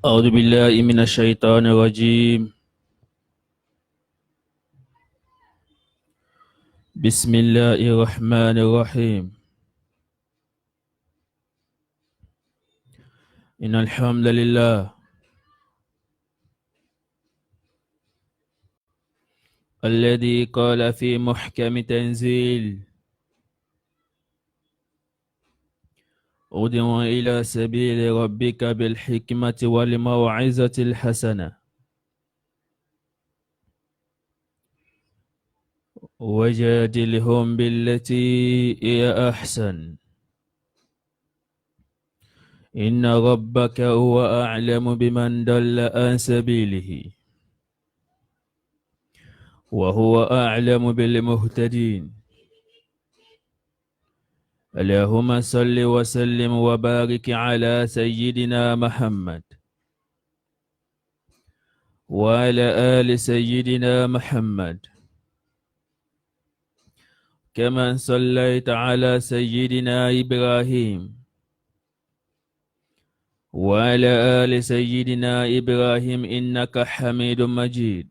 أعوذ بالله من الشيطان الرجيم. بسم الله الرحمن الرحيم. إن الحمد لله الذي قال في محكم تنزيل ادع إلى سبيل ربك بالحكمة والموعظة الحسنة وجادلهم بالتي هي أحسن إن ربك هو أعلم بمن ضل عن سبيله وهو أعلم بالمهتدين. اللهم صل وسلم وبارك على سيدنا محمد وعلى آل سيدنا محمد كما صليت على سيدنا إبراهيم وعلى آل سيدنا إبراهيم إنك حميد مجيد.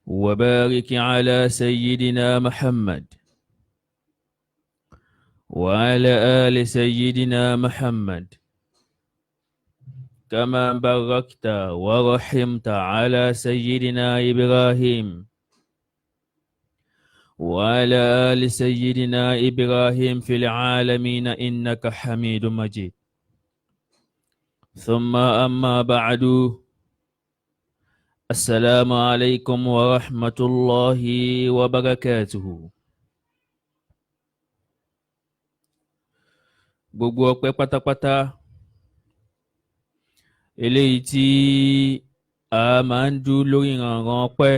وبارك على سيدنا محمد وعلى آل سيدنا محمد كما باركت ورحمت على سيدنا إبراهيم وعلى آل سيدنا إبراهيم في العالمين إنك حميد مجيد. ثم أما بعد، السلام عليكم ورحمة الله وبركاته. Gbogbo ọpẹ́ pátápátá eléyìí tí a máa ń dú lórí ìrànràn ọpẹ́,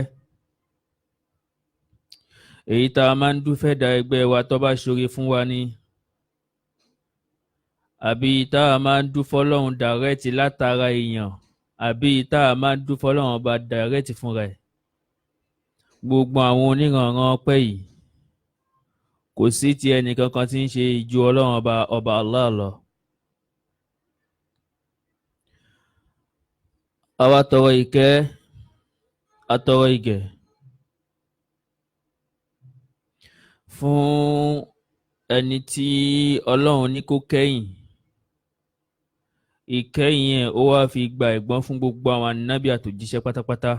èyí tá a máa ń dú fẹ́ da ẹgbẹ́ wa tó bá ṣoore fún wa ni, àbí tá a máa ń dú fọ́lọ́run dàrẹ́tì látara èèyàn, àbí tá a máa ń dú fọ́lọ́run ọba dàrẹ́tì fún rẹ̀. Gbogbo àwọn onírànràn ọpẹ́ yìí kò sí ti ẹnìkankan tí ń ṣe ju ọlọ́run ọba Allah lọ. Àwa tọrọ ìkẹ́ atọrọ ìgẹ̀ fún ẹni tí ọlọ́run ní kó kẹ́yìn. Ìkẹyìn ẹ̀ ó wá fi gba ẹ̀gbọ́n fún gbogbo àwọn ànábì àtòjíṣẹ́ pátápátá.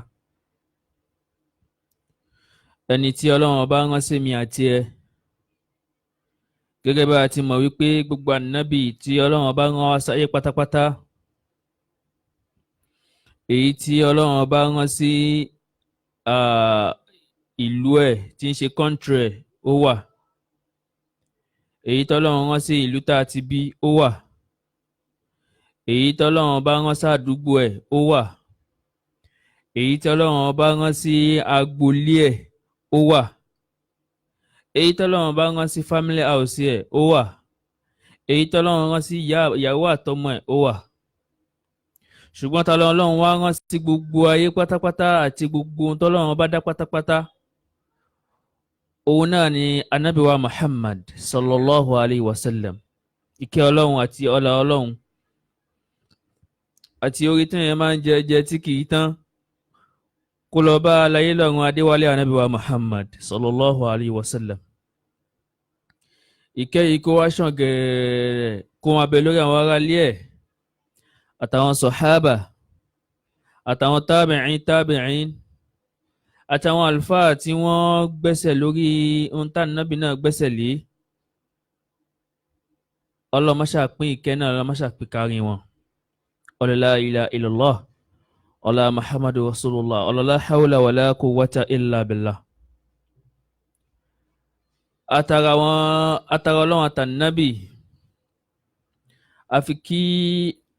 Ẹni tí ọlọ́run ọba rán sí mi àti ẹ, gẹ́gẹ́ bá a ti mọ̀ wípé gbogbo ànábì tí ọlọ́run ọba rán wá sáyé pátápátá, èyí tí ọlọ́run ọba rán sí ìlú ẹ̀ tí ń ṣe country ẹ̀ ó wà, èyí tọ́lọ́run rán sí ìlú tá a ti bí ó wà, èyí tọ́lọ́run bá rán sádùúgbò ẹ̀ ó wà, èyí tọ́lọ́run bá rán sí agboolé ẹ̀ ó wà, èyí tọ́lọ́run bá rán sí family house ẹ̀ ó wà, èyí tọ́lọ́run rán sí ìyàwó àtọmọ ẹ̀ ó wà. Ṣùgbọ́n tọ́lọ́run wá rán sí gbogbo ayé pátápátá àti gbogbo ohun tọ́lọ́run bá dá pátápátá, òun náà ni Ànábì wa Muhammad sallallahu alayhi wa sallam. Ìkẹ́ ọlọ́run àti ọlá ọlọ́run àti orí tí èèyàn máa ń jẹ tí kìí tán kó lọ bá aláyé lọ́run Adéwálé Ànábì wa Muhammad sallallahu alayhi wa sallam. Ìkẹ́ yìí kó wá ṣàn gẹ̀rẹ̀ kó wọn bẹ lórí àwọn ará ilé ẹ̀ àtàwọn sọ̀hábà àtàwọn tábìín àtàwọn àlùfáà tí wọ́n gbẹ́sẹ̀ lórí ohun tá Ànábì náà gbẹ́sẹ̀ lé. Ọlọ́mọṣà pín ìkẹ́ náà, ọlọ́mọṣà pín kárí wọn. La ilaha illallah, ọlá Muhammadu Rasulullah, la hawla wala quwwata illa billah. Àtàrà ọlọ́run àtànábì, àfi kí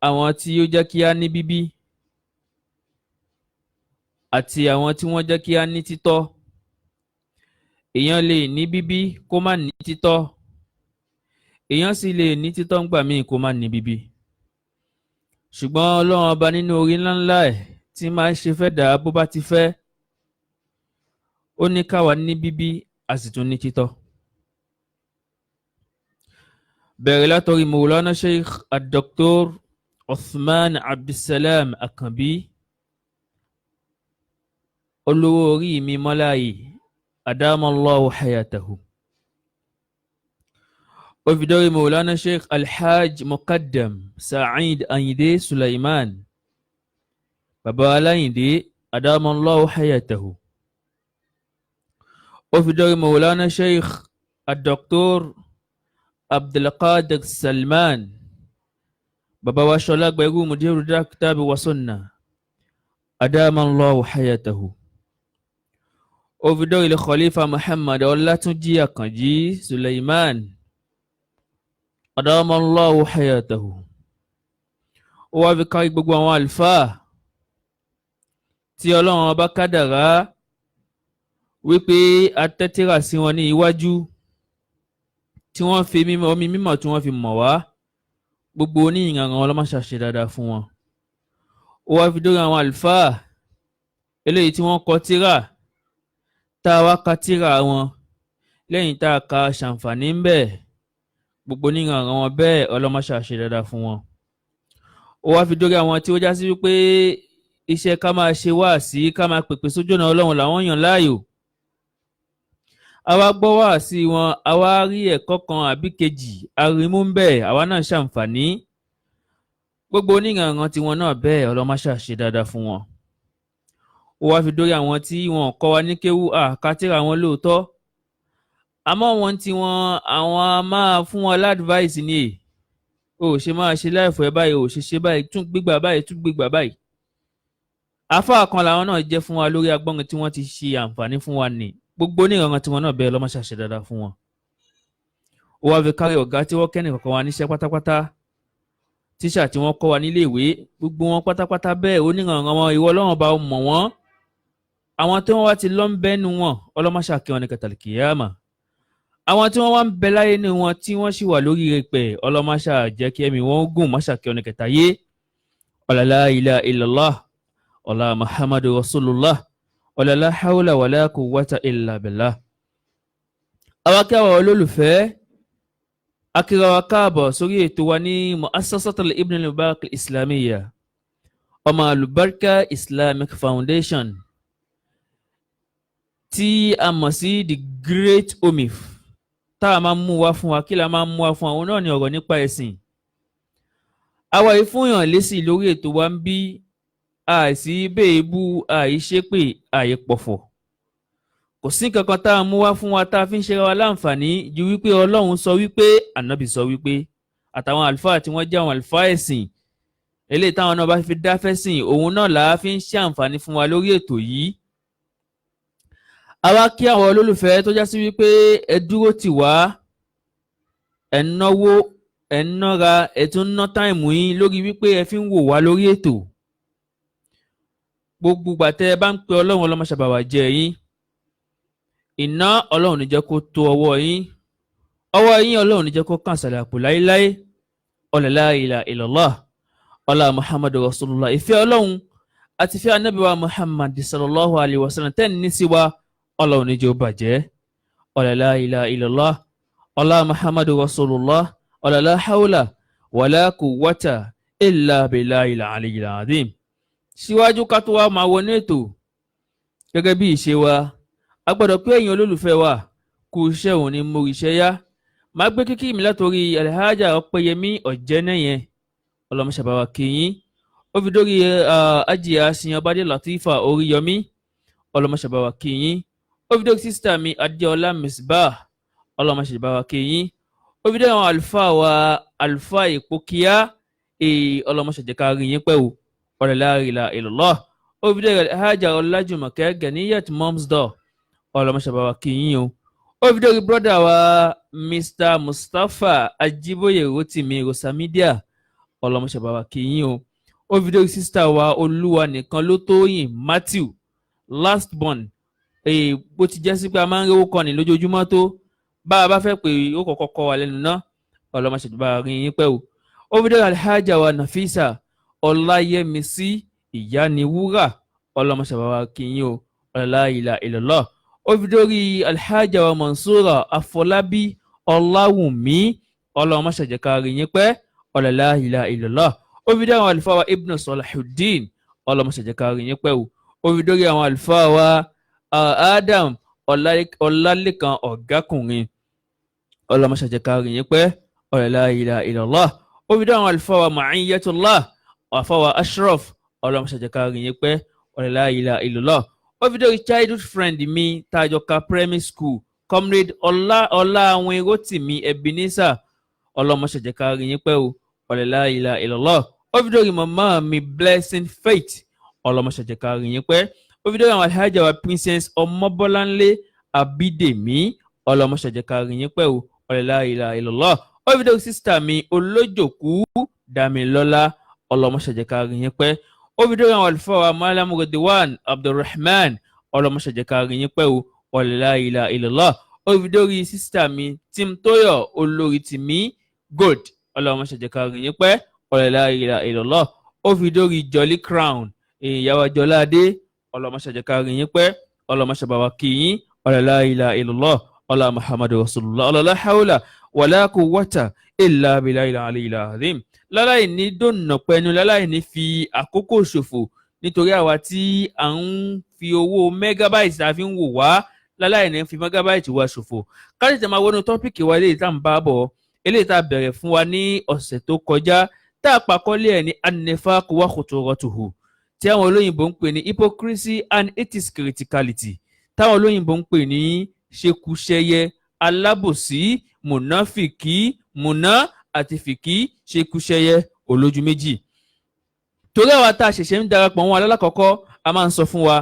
àwọn tí ó jẹ́ kí á ní bíbí àti àwọn tí wọ́n jẹ́ kí á ní títọ́. Èèyàn lè ní bíbí kó má ní títọ́, èèyàn sì lè ní títọ́ ńgbà míì kó má ní bíbí. Ṣùgbọ́n ọlọ́run ọba nínú orí ńláńlá ẹ̀ tí máa ń ṣe fẹ́ dà bó bá ti fẹ́, ó ní káwa ní bíbí a sì tún ní títọ́. Bẹ̀rẹ̀ látọrí Maulana Sheikh Dr. Uthman Abdulsalam Akanbi, olówó orí mi mọ́láyì, adamallahu hayatahu. Ó fi dórí Maulana Sheikh Alhaj Muqaddam Sa'id Ayinde Sulaiman, bàbá aláyìndé, adamallahu hayatahu. Ó fi dórí Maulana Sheikh Dr. Abdulqadir Salman, bàbá wa Ṣọlá Gbẹ̀rú Mudiru Kitabi wa Sunnah, adamallahu hayatahu. Ó fi dórí Khalifa Muhammad Ọlátúnjí Àkànjí Sulaiman, adamallahu hayatahu. Ó wá fi kárí gbogbo àwọn àlùfáà tí ọlọ́run ọba kádàrá wípé atẹ́tírà sí wọn ní iwájú tí wọ́n fi omi mímọ́ tí wọ́n fi mọ̀ wá, gbogbo oníyìnrán ọlọ́mọṣà ṣe dáadáa fún wọn. Ó wá fi dórí àwọn àlùfáà eléyìí tí wọ́n kọ tírà, tá a wá ka tírà wọn lẹ́yìn tá a ka ṣàǹfààní ń bẹ̀, gbogbo oníyìnrán wọn bẹ́ẹ̀ ọlọ́mọṣà ṣe dáadáa fún wọn. Ó wá fi dórí àwọn tí ó já sí wípé iṣẹ́ ká máa ṣe wáàsí, ká máa pèpè sójú ọ̀nà ọlọ́run làwọn yàn láàyò. Àwa gbọ́ wáàsí wọn, àwa rí ẹ̀kọ́ kan àbí kejì arimú ń bẹ̀, àwa náà ṣàǹfààní. Gbogbo oníyìnrán tiwọn náà bẹ́ẹ̀ ọlọ́mọṣà ṣe dáadáa fún wọn. Ó wá fi dórí àwọn tí wọn kọ́ wa ní kéwú àkátìrà wọn lóòótọ́, àmọ́ wọn tí wọn àwọn máa fún wọn ládùváìsì ni o ṣe máa ṣe láìfọ̀ ẹ báyìí, o ṣe báyìí, tún gbígbà báyìí, tún gbígbà báyìí. Àfáà kan làwọn náà jẹ́ fún wa lórí agbọ́nrin tí wọ́n ti ṣe àǹfààní fún wa ní gbogbo oníyìnrán tiwọn náà bẹ́ẹ̀ ọlọ́mọṣà ṣe dáadáa fún wọn. Ó wá fi kárí ọ̀gá tí wọ́n kẹ́ni kọ̀ọ̀kan wa níṣẹ́ pátápátá, tíṣà tí wọ́n kọ́ wa nílé ìwé, gbogbo wọn pátápátá bẹ́ẹ̀ oníyìnrán wọn ìwọ ọlọ́run bá mọ̀ wọ́n. Àwọn tí wọ́n wá ti lọ́ ń bẹ́nu wọn ọlọ́mọṣà kí wọn ní kàtàlìkìyàmà. Àwọn tí wọ́n wá ń bẹ láyé ní wọn tí wọ́n sì wà lórí rẹpẹ̀ ọlọ́mọṣà jẹ́ kí ẹ̀mí wọn gùn, mọ́ṣà kí wọn ní kẹtàyé. La ilaha illallah ọ̀la muhammadu rasulullah la hawla wala quwwata illa billah. Àwa kí àwọn olólùfẹ́ akíra wa káàbọ̀ sórí ètò wa ní Mu'assasatul Ibn al-Mubarak al-Islamiyya, ọmọ Al-Barka Islamic Foundation, tí a mọ̀ sí The Great Omif. Tá a máa mú wá fún wa, kí la máa mú wá fún àwọn náà ní ọ̀rọ̀ nípa ẹ̀sìn. Àwa yìí fún yàn lésì lórí ètò wa ń bí àìsí béèbú, àìṣépè, àìpọ̀fọ̀. Kò sí kankan tá a mú wá fún wa tá a fi ń ṣe wa láǹfààní ju wípé Ọlọ́run sọ wípé, ànábì sọ wípé, àtàwọn àlùfáà tí wọ́n jẹ́ àwọn àlùfáà ẹ̀sìn eléyìí táwọn náà bá fi dáfẹ́ sìn, òun náà là á fi ń ṣe àǹfààní fún wa lórí ètò yìí. Àwa kí àwọn olólùfẹ́ tó já sí wípé ẹ dúró tì wá, ẹ náwó, ẹ nára, ẹ tún ná táìmù yín lórí wípé ẹ fi ń wò wá lórí ètò. Gbogbo ìgbà tẹ́ ẹ bá ń pe Ọlọ́run ọlọ́mọṣà bá wa jẹ yín. Iná Ọlọ́run ní jẹ́ kó tó ọwọ́ yín. Ọwọ́ yín Ọlọ́run ní jẹ́ kó kàn sàlẹ̀ àpò láíláí. La ilaha illallah ọlá muhammadu rasulullah. Ìfẹ́ Ọlọ́run àti ìfẹ́ ànábì wa Muhammad sallallahu alayhi wa sallam tẹ́ni ní sí wa Ọlọ́run ní jẹ́ ó bàjẹ́. La ilaha illallah ọlá muhammadu rasulullah la hawla wala quwwata illa billahil aliyyil azim. Síwájú ká tó wá máa wọnú ètò gẹ́gẹ́ bí ìṣe wa, a gbọ́dọ̀ pé ẹ̀yin olólùfẹ́ wa kú iṣẹ́ òun ni mo ríṣẹ́ yá. Máa gbé kíkí mi látòrí Alhaja Ọpẹ́yẹmí Ọ̀jẹ́nẹ́yẹn ọlọ́mọṣà bá wa kí yín. Ó fi dórí Ajiya Siyanbade Latifa Oríyọmí ọlọ́mọṣà bá wa kí yín. Ó fi dórí sísítà mi Adéọlá Misbah ọlọ́mọṣà bá wa kí yín. Ó fi dórí àwọn àlùfáà wa àlùfáà Ìpókíá ọlọ́mọṣà jẹ́ ká rí yín pẹ́ o. La ilaha illallah. Ó fi dórí Alhaja Ọlájùmọ̀kẹ́ Ganiyat Momsdor ọlọ́mọṣà bá wa kí yín o. Ó fi dórí brọ́dà wa Mr. Mustapha Ajiboye Rotimi Rosamidia ọlọ́mọṣà bá wa kí yín o. Ó fi dórí sísítà wa Olúwa nìkan ló tóyìn Matthew last born. Bó ti jẹ́ sí pé a máa ń rówó kọ́ni lójoojúmọ́ tó, bá a bá fẹ́ pé ó kọ́kọ́ kọ́ wa lẹ́nu náà ọlọ́mọṣà bá wa rí yín pẹ́ o. Ó fi dórí Alhaja wa Nafisa Ọláyẹmísí Ìyániwúrà ọlọ́mọṣà bá wa kí yín o. La ilaha illallah. Ó fi dórí Alhaja wa Mansura Afọlábí Ọláwùmí ọlọ́mọṣà jẹ́ ká rí yín pẹ́. La ilaha illallah. Ó fi dórí àwọn àlùfáà wa Ibn Salahuddin ọlọ́mọṣà jẹ́ ká rí yín pẹ́ o. Ó fi dórí àwọn àlùfáà wa Adam Ọlálékan Ọ̀gákùnrin ọlọ́mọṣà jẹ́ ká rí yín pẹ́. La ilaha illallah. Ó fi dórí àwọn àlùfáà wa Ma'iyatullah àfáà wa Ashraf ọlọ́mọṣà jẹ́ ká rí yín pẹ́. La ilaha illallah. Ó fi dórí childhood friend mi Tajoka Primary School Comrade Ọlá àwọn Erótìmí Ebenezer ọlọ́mọṣà jẹ́ ká rí yín pẹ́ o. La ilaha illallah. Ó fi dórí màmá mi Blessing Faith ọlọ́mọṣà jẹ́ ká rí yín pẹ́. Ó fi dórí àwọn Alhaja wa Princess Ọmọbọ́láńlé Abídèmí ọlọ́mọṣà jẹ́ ká rí yín pẹ́ o. La ilaha illallah. ó fi dórí sísítà mi olójòkú Dàmílọ́lá ọlọ́mọṣẹ̀jẹ̀ká rí yín pẹ́ ó fi dórí àwọn àlùfáà wa Malam Ridwan Abdulrahman ọlọ́mọṣẹ̀jẹ̀ká rí yín pẹ́ o la ilaha illallah ó fi dórí sísítà mi Tímtóyọ̀ olórí tìmí gold ọlọ́mọṣẹ̀jẹ̀ká rí yín pẹ́ la ilaha illallah ó fi dórí Jolly Crown ìyàwó Jọládé ọlọ́mọṣẹ̀jẹ̀ká rí yín pẹ́ ọlọ́mọṣẹ̀bàwà kì yín la ilaha illallah ọlá Muhammadu Rasulullah la hawla wala quwwata illa billahil aliyyil azim láláì ní dònà pẹnu láláì ní fi àkókò ṣòfò nítorí àwa tí à ń fi owó megabyte tá a fi ń wò wá láláì ní fi megabyte wa ṣòfò káàdì tẹ̀ máa wọnú tọ́pìkì wa eléyìí tá à ń bá bọ̀ eléyìí tá a bẹ̀rẹ̀ fún wa ní ọ̀sẹ̀ tó kọjá tá a pàkọ́lé ẹ̀ ní an-nifaq wa khuturatuhu tí àwọn olóyìnbó ń pè ní hypocrisy and its criticality táwọn olóyìnbó ń pè ní ṣekúṣẹyẹ alábòsí mùnáfìkì mùná àti fìkì ṣekúṣẹyẹ olójú méjì. torí àwa tá a ṣẹ̀ṣẹ̀ ń darapọ̀ wọn alákọ̀ọ́kọ́ a máa ń sọ fún wa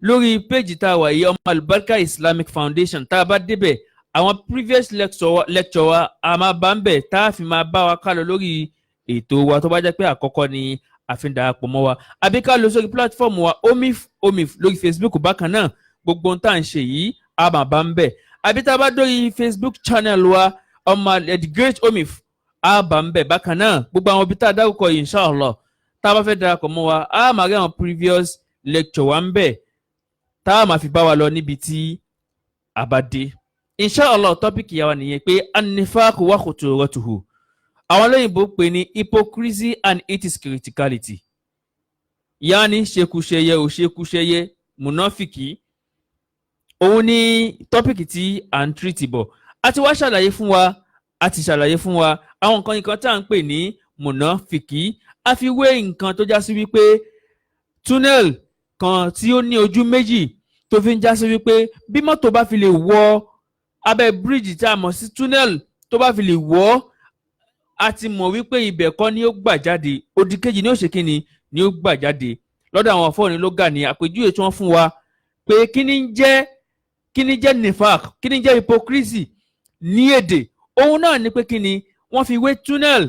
lórí péjì tá a wà yìí ọmọ Al-Barka Islamic Foundation tá a bá débẹ̀ àwọn previous lecture wa a máa bá ń bẹ̀ tá a fi máa bá wa kálọ lórí ètò wa tó bá jẹ́ pé àkọ́kọ́ ni a fi ń darapọ̀ mọ́ wa àbí ká lọ sórí platform wa omif lórí Facebook bákan náà gbogbo ohun tá à ń ṣe yìí a máa bá ń bẹ̀ àbí tá a bá dórí Facebook channel wa ọmọ The Great Omif a bá ń bẹ̀ bákan náà gbogbo àwọn ibi tá a dárúkọ yìí inshallah tá a bá fẹ́ darapọ̀ mọ́ wa a máa rí àwọn previous lecture wa ń bẹ̀ tá a máa fi bá wa lọ níbi tí a bá dé inshallah tọ́pìkì yà wá nìyẹn pé an-nifaq wa khuturatuhu àwọn olóyìnbó pè ní hypocrisy and its criticality yaani ṣekúṣẹyẹ ò ṣekúṣẹyẹ munafiki òun ni tọ́pìkì tí à ń tírìtì bọ̀ a ti wá ṣàlàyé fún wa àwọn nǹkan tá à ń pè ní munafiki a fi wé nǹkan tó já sí wípé tunnel kan tí ó ní ojú méjì tó fi ń já sí wípé bí mọ́tò bá fi lè wọ abẹ́ bíríìjì tí a mọ̀ sí tunnel tó bá fi lè wọ́ a ti mọ̀ wípé ibẹ̀ kọ́ ni ó gbà jáde odi kejì ni ó ṣe kíni ni ó gbà jáde lọ́dọ̀ àwọn afọ́ni ló gà ní àpèjúwe tí wọ́n fún wa pé kíni jẹ́ nifaq kíni jẹ́ hypocrisy ní èdè òun náà ni pé kíni wọ́n fi wé tunnel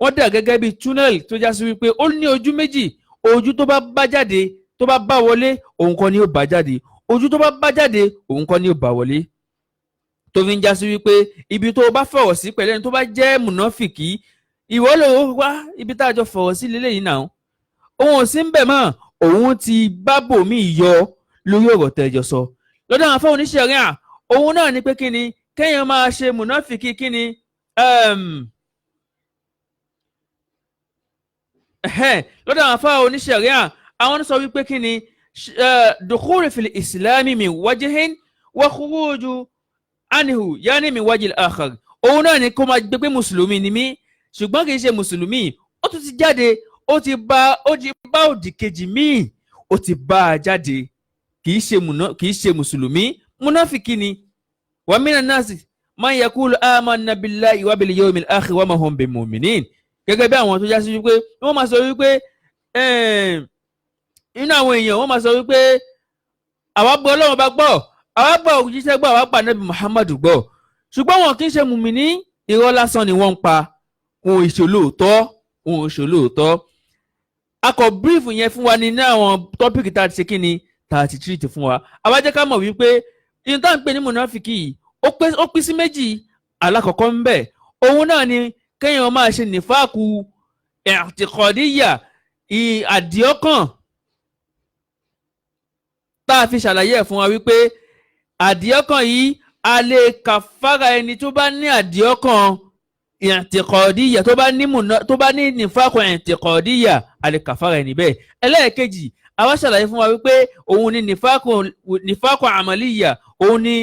wọ́n dà gẹ́gẹ́ bí tunnel tó já sí wípé ó ní ojú méjì ojú tó bá bá jáde tó bá bá wọlé òun kọ́ ni ó bá jáde ojú tó bá bá jáde òun kọ́ ni ó bá wọlé tó fi ń já sí wípé ibi tó bá fọ̀rọ̀ sí pẹ̀lú ẹni tó bá jẹ́ mùnáfìkì ìwọ ló wá ibi tá a jọ fọ̀rọ̀ sí lélẹ́yìn náà òun ò sí ń bẹ̀ mọ́ òun ti bá bòmí yọ lórí ọ̀rọ̀ tẹ́jọ sọ lọ́dọ̀ àwọn afọ́ oníṣẹ̀ríà òun náà ni pé kíni kéèyàn máa ṣe mùnáfìkì kíni lọ́dọ̀ àwọn afọ́ oníṣẹ̀ríà àwọn sọ wípé kíni dukhul fil islami min wajhin wa khuruju anhu yani min wajil akhar òun náà ni kó máa gbé pé mùsùlùmí ni mí ṣùgbọ́n kì í ṣe mùsùlùmí ó tún ti jáde ó ti bá òdì kejì míì ó ti bá a jáde kì í ṣe mùsùlùmí múnáfìkì ni wa minan nasi man yaqulu amanna billahi wa bil yawmil akhir wa ma hum bimu'minin gẹ́gẹ́ bí àwọn tó já sí wípé wọ́n máa sọ wípé inú àwọn èèyàn wọ́n máa sọ wípé àwa gbọ́ Ọlọ́run bá gbọ́ àwa gbọ́ òjíṣẹ́ gbọ́ àwa pa Nábì Muhammadu gbọ́ ṣùgbọ́n wọn kì í ṣe mùmíní irọ́ lásán ni wọ́n ń pa ohun ìṣòlóòtọ́ akọ brief yẹn fún wa ní àwọn tọ́pìkì tá a ti ṣe kí ni tá a ti treat fún wa àwa jẹ́ ká mọ̀ wípé ìyẹn tá à ń pè ní mùnáfìkì yìí ó pín sí méjì alákọ̀ọ́kọ́ ń bẹ̀ òun náà ni kéèyàn máa ṣe nífàkù i'tiqadiyya àdìọ́kàn tá a fi ṣàlàyé ẹ̀ fún wa wípé àdìọ́kàn yìí a lè kàfàrà ẹni tó bá ní àdìọ́kàn i'tiqadiyya tó bá ní nífàkù i'tiqadiyya a lè kàfàrà ẹni bẹ́ẹ̀. ẹlẹ́ẹ̀kejì àwa ṣàlàyé fún wa wípé òun ni nífàkù amaliyya òun ni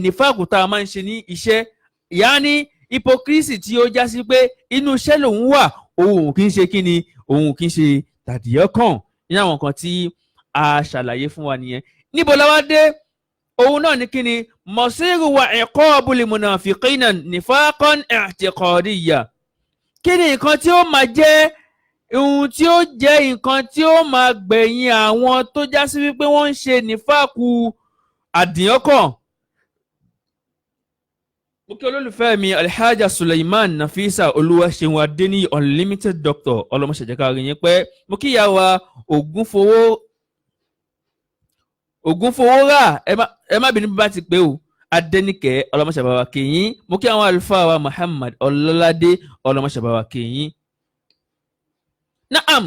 nífàkù tá a máa ń ṣe ní iṣẹ́ yaani hypocrisy tí ó já sí pé inú iṣẹ́ lòun wà òun kì í ṣe kíni òun kì í ṣe tàdíọ́kàn ní àwọn nǹkan tí a ṣàlàyé fún wa nìyẹn. níbo la wá dé òun náà ní kíni masiru wa iqabul munafiqina nifaqan i'tiqadiyya kí ni nǹkan tí ó máa jẹ́ ohun tí ó jẹ́ nǹkan tí ó máa gbẹ̀yìn àwọn tó já sí wípé wọ́n ń ṣe nífàkù àdíọ́kàn. Kí ni nǹkan tí ó máa jẹ́ ohun tí ó jẹ́ nǹkan tí ó máa gbẹ̀yìn àwọn tó já sí wípé wọ́n ń ṣe nífàkù àdíọ́kàn. Kí ni nǹkan tí ó máa jẹ́ ohun tí ó máa gbẹ̀yìn àwọn tó já sí wípé wọ́n ń ṣe nífàkù àdíọ́kàn. mo kí olólùfẹ́ mi Alhaja Suleiman Nafisa Olúwaṣeun Adéníyì Unlimited Doctor ọlọ́mọṣẹ̀jẹ̀ká rí yín pẹ́. Mo kí ìyá wa Ògúnfowórà ẹ má bínú bí bá ti pé o Adéníkẹ́ ọlọ́mọṣẹ̀báwá kìyìn. Mo kí àwọn àlùfáà wa Muhammad Ọlọ́ládé ọlọ́mọṣẹ̀báwá kìyìn. Naam,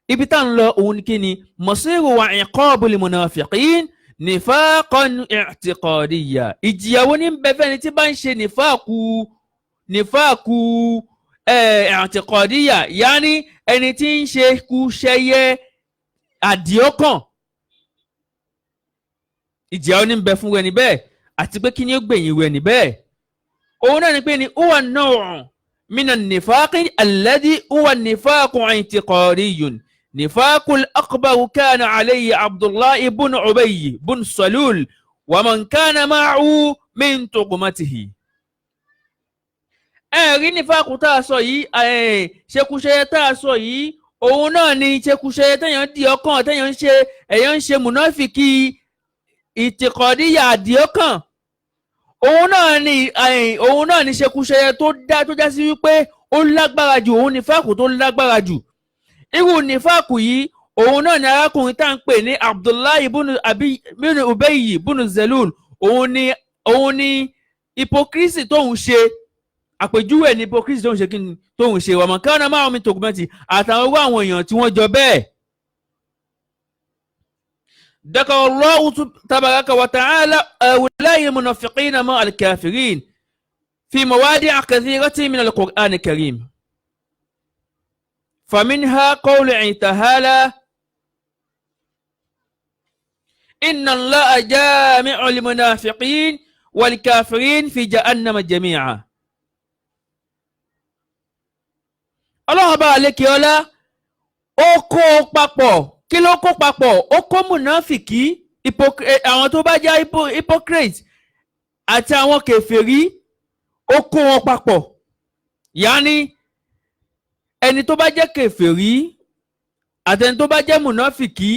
ibi tá ń lọ òun ni kí ni masiru wa iqabul munafiqin nifaqan i'tiqadiyya. Ìjìyàwó ní bẹ́fẹ́ ni tí bá ń ṣe nífàkù i'tiqadiyya, yáni ẹni tí ń ṣe kú ṣẹyẹ àdìọ́kàn. Ìjìyàwó ní bẹ fún ẹni bẹ́ẹ̀ àti pé kí ni ó gbẹ̀yìn ẹni bẹ́ẹ̀. Òun náà ni pé ni huwa naw'un minan nifaqi alladhi huwa nifaqu i'tiqadiyyun. نفاق الأكبر كان عليه عبد الله بن أبي بن سلول ومن كان معه من طغمته. ẹ̀rí nífàkù tá a sọ yìí ṣekúṣe tá a sọ yìí òun náà ni ṣekúṣe téèyàn di ọkàn téèyàn ń ṣe mùnáfìkì ìtìkọ̀díyà àdìọ́kàn. òun náà ni ṣekúṣe tó já sí wípé ó lágbára jù, òun nífàkù tó lágbára jù. Irú nífàkù yìí òun náà ni arákùnrin tá à ń pè ní Abdullahi bin Ubayy bin Zelul. òun ni hypocrisy tóun ṣe, àpèjúwe ní hypocrisy tóun ṣe kí ni tóun ṣe wa man kana ma'ahu min tughmati àtàwọn owó àwọn èèyàn tí wọ́n jọ bẹ́ẹ̀. Dhakara Allahu tabaraka wa ta'ala ha'ula'i munafiqina ma'al kafirin fi mawadi'a kathiratin min al-Qur'an al-Karim. فمنها قوله تعالى إن الله جامع المنافقين والكافرين في جهنم جميعا. الله bá lékè ọlá ó kó papọ̀. Kí ló kó papọ̀? Ó kó mùnáfìkì, àwọn tó bá jẹ́ hypocrite àti àwọn kèfèrí, ó kó wọn papọ̀. Yàní ẹni tó bá jẹ́ kèfèrí àtẹni tó bá jẹ́ mùnáfìkì,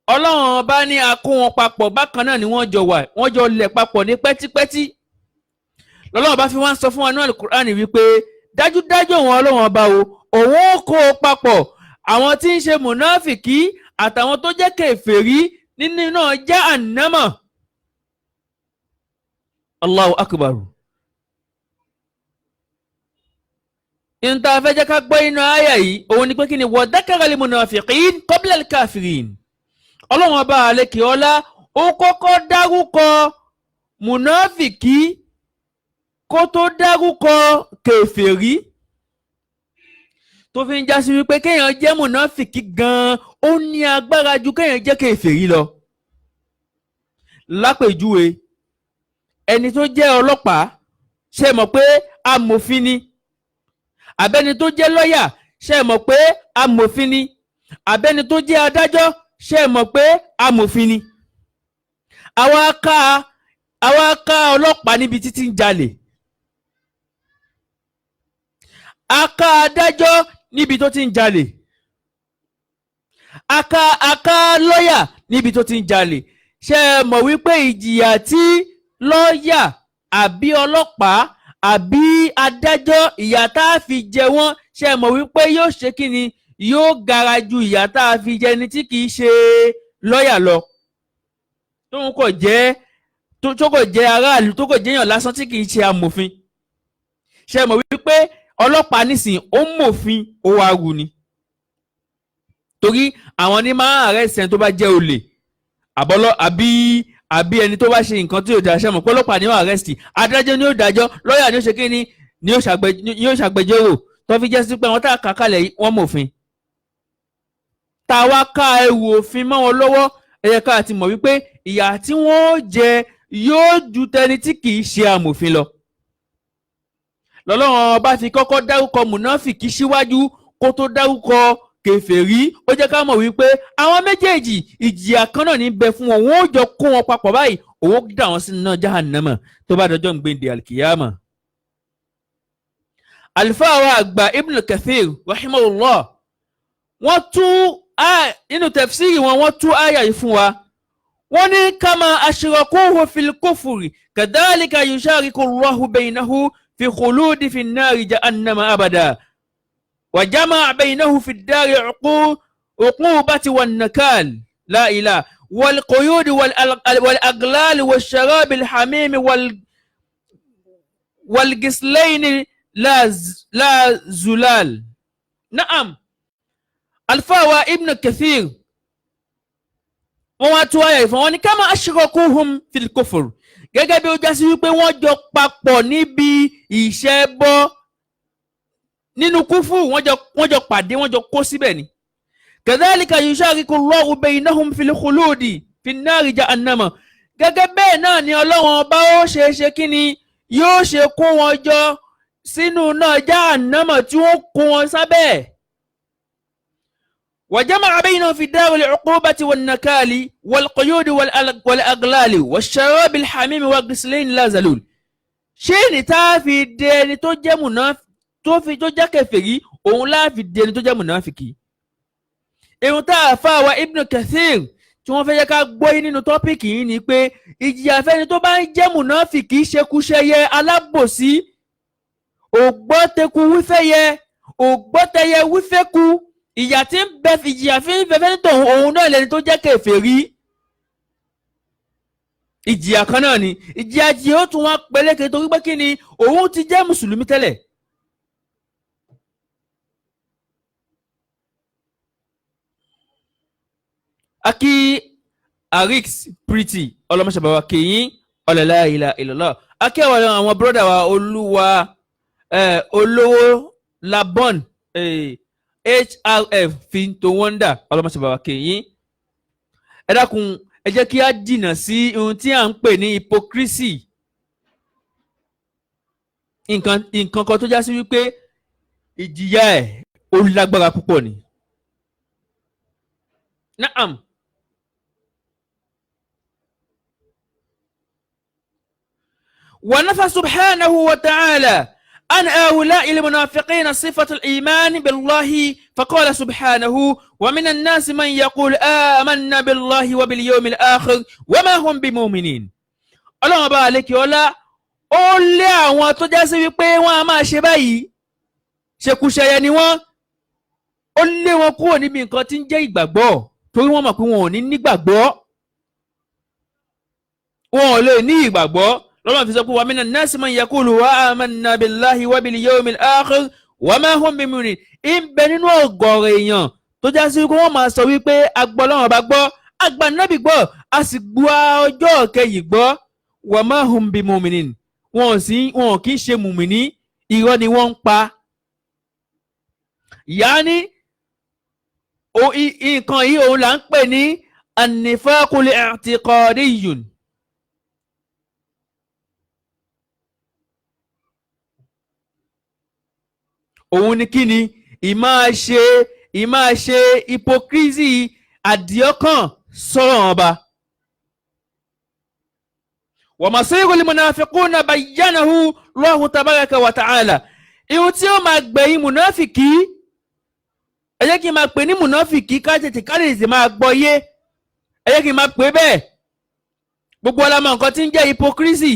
Ọlọ́run bá ní a kó wọn papọ̀ bákan náà ni wọ́n jọ lẹ̀ papọ̀ ní pẹ́típẹ́tí. Ọlọ́run bá fi wá ń sọ fún wa ní Al-Qur'ani wípé dájúdájú òun Ọlọ́run ọba òun ó kó o papọ̀ àwọn tí ń ṣe mùnáfìkì àtàwọn tó jẹ́ kèfèrí nínú náà jẹ́ ànámọ̀. Allahu akbar. Ìta fẹ́ jẹ́ ká gbọ́ inú àyà yìí òun ni pé kí ni wa dhakara al-munafiqin qabla al-kafirin. Ọlọ́run ọba àlekè ọlá ó kọ́kọ́ dárúkọ mùnáfìkì kó tó dárúkọ kèfèrí, tó fi ń já sí wípé kéèyàn jẹ́ mùnáfìkì gan-an ó ní agbára ju kéèyàn jẹ́ kèfèrí lọ. Lápèjúwe, ẹni tó jẹ́ ọlọ́pàá ṣe mọ̀ pé amòfin ni, àbẹ́ni tó jẹ́ lọ́yà ṣe mọ̀ pé amòfin ni, àbẹ́ni tó jẹ́ adájọ́ ṣe mọ̀ pé amòfin ni. Àwa ká ọlọ́pàá níbi títí ń jalè, a ká adájọ́ níbi tó ti ń jalè, a ká lọ́yà níbi tó ti ń jalè. Ṣe mọ̀ wípé ìjìyà tí lọ́yà àbí ọlọ́pàá àbí adájọ́ ìyà tá a fi jẹ wọ́n, ṣe mọ̀ wípé yóò ṣe kí ni, yóò gara ju ìyà tá a fi jẹ ni tí kìí ṣe lọ́yà lọ. Tó kò jẹ́ aráàlú, tó kò jẹ́yàn lásán tí kìí ṣe amòfin. Ṣe mọ̀ wípé ọlọ́pàá nísìn ó mòfin ó wá rú ni. Torí àwọn ní máa arrest ẹni tó bá jẹ́ olè àbí ẹni tó bá ṣe nǹkan tí yóò dá. Ṣe mọ̀ pé ọlọ́pàá ni ó arrest, adájọ́ ni ó dájọ́, lọ́yà ni ó ṣe kí ni ó ṣàgbẹjọ́rò, tó fi jẹ́ sí pé àwọn tá a kà kalẹ̀ yìí wọ́n mòfin. Tá a wá ká ẹrù òfin mọ́ wọn lọ́wọ́, ẹ yẹ ká ti mọ̀ wípé ìyà tí wọ́n jẹ yóò ju tẹni tí kìí ṣe amòfin lọ. Lọ́lọ́run bá fi kọ́kọ́ dárúkọ mùnáfìkì síwájú kó tó dárúkọ kèfèrí. Ó jẹ́ ká mọ̀ wípé àwọn méjèèjì ìjìyà kan náà ní bẹ fún wọn, wọ́n ó jọ kó wọn papọ̀ báyìí, òun dà wọ́n sínú náà jahannama tó bá dọjọ́ gbèǹde alkiyama. Àlùfáà wa àgbà Ibn Kathir rahimahullah wọ́n tú nínú tafsiri wọ́n tú àyà yìí fún wa. wọ́n ní kama ashrakuhu fil kufri kadhalika yushariku Allahu baynahu fi khuludi fi nari jahannama abada wa jama'a baynahu fi dari uqubati wan nakal la ilaha wal quyud wal aglal wal sharab al hamim wal gislain la zulal. Na'am, alfawa Ibn Kathir wọ́n wá tú àyà ìfọ̀n wọn ni kama ashrakuhum fil kufr, gẹ́gẹ́ bí ó já sí wípé wọ́n jọ papọ̀ níbi ìṣẹ́bọ nínú kúfù, wọ́n jọ pàdé, wọ́n jọ kó síbẹ̀ ni. kadhalika yushariku Allahu baynahum fil khuludi fin nari jahannama, gẹ́gẹ́ bẹ́ẹ̀ náà ni Ọlọ́run ọba ó ṣe kí ni yóò ṣe kó wọn jọ sínú náà jahannama tí wọ́n kó wọn sábẹ́. وجمع بينهم في دار العقوبة والنكال والقيود والأغلال والشراب الحميم والغسلين لا زلول. ṣé ni tá a fi dẹni tó jẹ́ tó jẹ́ kèfèrí òun la fi dẹni tó jẹ́ mùnáfìkì. Irun tá a fà wá Ibn Kathir tí wọ́n fẹ́ jẹ́ ká gbọ́ nínú tọ́pìkì yìí ni pé ìjìyà fẹ́ni tó bá ń jẹ́ mùnáfìkì ṣekúṣẹyẹ alábòsí, ògbọ́tẹ̀kù wífẹ́yẹ ògbọ́tẹ̀yẹ wífẹ́kù, ìyà tí ń bẹ ìjìyà fi ń fẹ́fẹ́ nítorí òun náà lẹni tó jẹ́ kèfèrí. Ìjìyà kan náà ni ìjìyà tí ó tún wá peléke torí pé kí ni òun ti jẹ́ mùsùlùmí tẹ́lẹ̀. Aki Arix Pretty ọlọmọṣàbàwà kìyìn la ilaha illallah. Akẹ́wà àwọn bọ́dà wa olúwa olówó Labon HRF Finto Wonder ọlọmọṣàbàwà kìyìn. Ẹ dákun ẹ jẹ́ kí á jìnnà sí ohun tí à ń pè ní hypocrisy. Nǹkan kan tó já sí wípé ìjìyà ẹ̀ ó lágbára púpọ̀ ni. Na'am. ونفى سبحانه وتعالى عن هؤلاء المنافقين صفة الإيمان بالله فقال سبحانه ومن الناس من يقول آمنا بالله وباليوم الآخر وما هم بمؤمنين. Ọlọ́run bá lékè ọlá ó lé àwọn tó já sí wípé wọ́n á máa ṣe báyìí ṣekúṣẹyẹ ni wọ́n, ó lé wọn kúrò níbi nǹkan tí ń jẹ́ ìgbàgbọ́ torí wọ́n mọ̀ pé wọn ò ní nígbàgbọ́, wọn ò lè ní ìgbàgbọ́. Lọ́lọ́run fi sọ pé wa mina nnasi man yaqulu amanna billahi wa bil yawmil akhir wa ma hum bimu'minin. Ń bẹ nínú ọ̀gọ̀rọ̀ èèyàn tó já sí wípé wọ́n máa sọ wípé agbọ́ Ọlọ́run bá gbọ́, àgbà nábì gbọ́, a sì gbọ́ ọjọ́ kẹyìn gbọ́, wa ma hum bimu'minin. Wọn kì í ṣe mùmìnì, irọ́ ni wọ́n ń pa. Yàní nǹkan yìí òun là ń pè ní an-nifaqul i'tiqadiyyun. Òun ni kí ni ìmáa ṣe hypocrisy àdìọ́kàn sọ̀rọ̀ ọba. Wa masirul munafiquna bayyanahu Allahu tabaraka wa ta'ala. Ihun tí ó máa gbẹ̀yìn mùnáfìkì, ẹ jẹ́ kí n máa pè ní mùnáfìkì ká tètè máa gbọ́ yé, ẹ jẹ́ kí n máa pè bẹ́ẹ̀. Gbogbo ọlá mọ̀ nǹkan tí ń jẹ́ hypocrisy.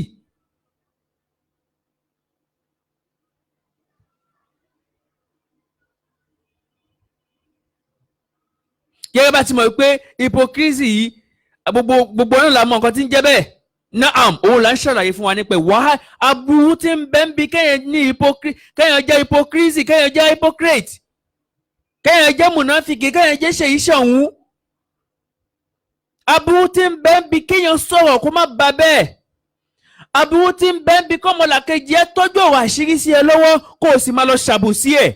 Gẹ́gẹ́ bá ti mọ̀ pé hypocrisy yìí gbogbo náà la mọ̀ nǹkan tí ń jẹ́ bẹ́ẹ̀. Naam, òun là ń ṣàlàyé fún wa nípa wàá aburú tí ń bẹ ń bi kéèyàn jẹ́ hypocrisy, kéèyàn jẹ́ hypocrite, kéèyàn jẹ́ mùnáfìkì, kéèyàn jẹ́ ṣèyí ṣọ̀hún. Aburú tí ń bẹ ń bi kéèyàn sọ̀rọ̀ kó má ba bẹ́ẹ̀. Aburú tí ń bẹ ń bi kọ́mọlàkejì ẹ tọ́jú ọ̀rọ̀ àṣírí sí ẹ lọ́wọ́ kó o sì máa lọ ṣàbòsí ẹ̀.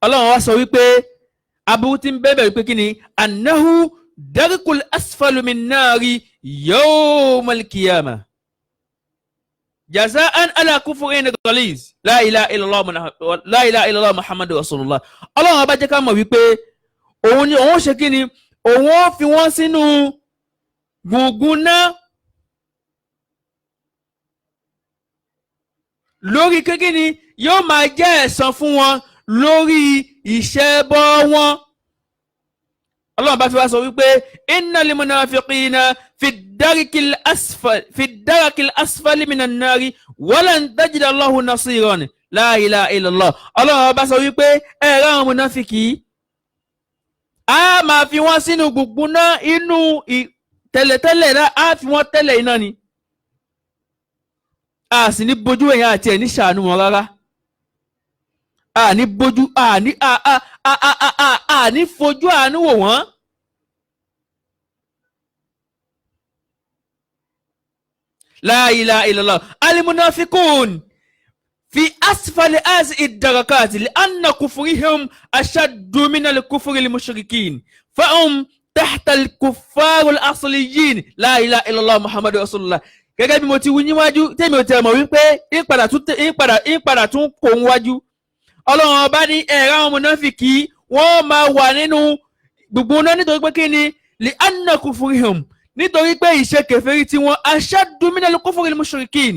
Ọlọ́run wá sọ wípé aburú tí ń bẹ́ẹ̀ wípé kí ni annahu darikul asfalu min nari yawmal qiyamah jaza'an ala kufrin ghaliz la ilaha illallah muhammadu rasulullah. Ọlọ́run bá jẹ́ ká mọ̀ wípé òun ṣe kí ni òun ó fi wọ́n sínú gbùngbùn náà lórí kékeré yóò máa jẹ́ ẹ̀san fún wọn lórí ìṣẹ́bọ wọn. Ọlọ́run bá fi wá sọ wípé innal munafiqina fi darakil asfali minan nari walan tajida Allahu nasiran la ilaha illallah. Ọlọ́run bá sọ wípé ẹ̀rọ àwọn munafiki a máa fi wọ́n sínú gbùngbùn náà inú tẹ́lẹ̀tẹ́lẹ̀ náà a fi wọ́n tẹ́lẹ̀ iná ni. A sì ní bójú èèyàn àti ẹ̀ ní ṣàánú wọn rárá. A ní bójú a ní fojú àánú wò wọ́n. La ilaha illallah. Al-munafiqun fi asfali ad-darakati li anna kufrihim ashaddu min al-kufri al-mushrikin fahum tahta al-kuffar al-asliyin. La ilaha illallah Muhammadu rasulullah. Gẹ́gẹ́ bí mo ti wí níwájú tèmi ò tẹ̀ mọ̀ wípé ìpadà tún kò ń wájú. Ọlọ́run ọba ní ẹ̀rọ àwọn mùnáfìkì wọ́n máa wà nínú gbogbo náà nítorí pé kí ni li anna kufrihim, nítorí pé ìṣe kèfèrí tí wọ́n ashaddu minal kufri al-mushrikin,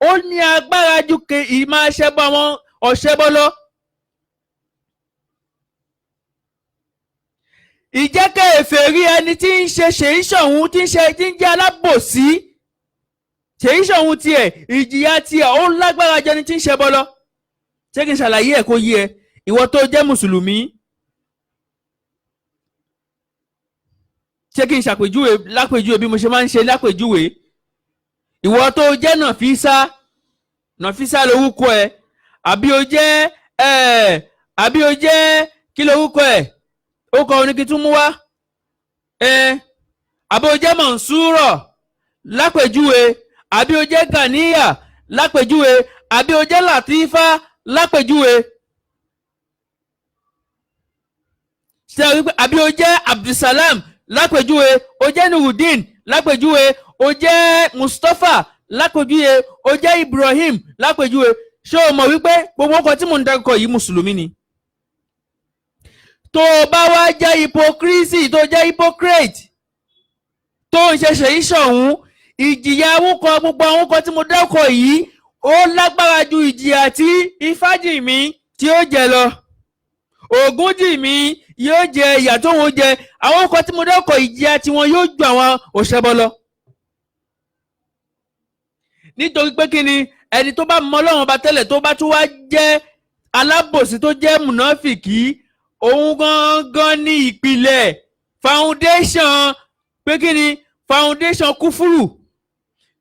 ó ní agbára ju ìmáa ṣẹbọ àwọn ọ̀ṣẹbọ lọ. Ìjẹ́ kèfèrí ẹni tí ń ṣe ṣèyí ṣọ̀hún tí ń jẹ́ alábòsí ṣèyí ṣọ̀hún tiẹ̀ ìjìyà tiẹ̀ ó lágbára jẹni tí ń ṣẹbọ lọ. Ṣé kí n ṣàlàyé ẹ̀ kó yé ẹ ìwọ tó jẹ́ mùsùlùmí? Ṣé kí n ṣàpèjúwe lápèjúwe bí mo ṣe máa ń ṣe lápèjúwe? Ìwọ tó jẹ́ Nàfísà lórúkọ ẹ̀, àbí o jẹ́ kí lórúkọ ẹ̀? Ó kọ oníkí tún mú wá. Àbí o jẹ́ Mọ̀nsúrọ̀ lápèjúwe, àbí o jẹ́ Gàníyà lápèjúwe, àbí o jẹ́ Làtífà lápèjúwe. Ṣé o rí pé àbí o jẹ́ Abdulsalam lápèjúwe, o jẹ́ Nurudeen lápèjúwe, o jẹ́ Mustapha lápèjúwe, o jẹ́ Ibrahim lápèjúwe. Ṣé o mọ̀ wípé gbogbo ọkọ̀ tí mò ń dárúkọ yìí mùsùlùmí ni? Tó o bá wá jẹ́ hypocrisy, tó jẹ́ hypocrite, tó ń ṣe ṣèyí ṣọ̀hún, ìjìyà awúkọ gbogbo àwọn ọkọ̀ tí mo dárúkọ yìí ó lágbára ju ìjìyà tí Ifájìmí tí ó jẹ lọ. Ògúnjìmí yóò jẹ ìyà tó wọ́n jẹ. Àwọn ọkọ̀ tí mo dárúkọ ìjìyà tí wọn yóò ju àwọn òṣèbọ lọ. Nítorí pé kí ni ẹni tó bá mọ Ọlọ́run ọba tẹ́lẹ̀ tó bá tún wá jẹ́ alábòsí tó jẹ́ mùnáfìkì, òun gangan ní ìpìlẹ̀ foundation pé kí ni foundation kúfúrù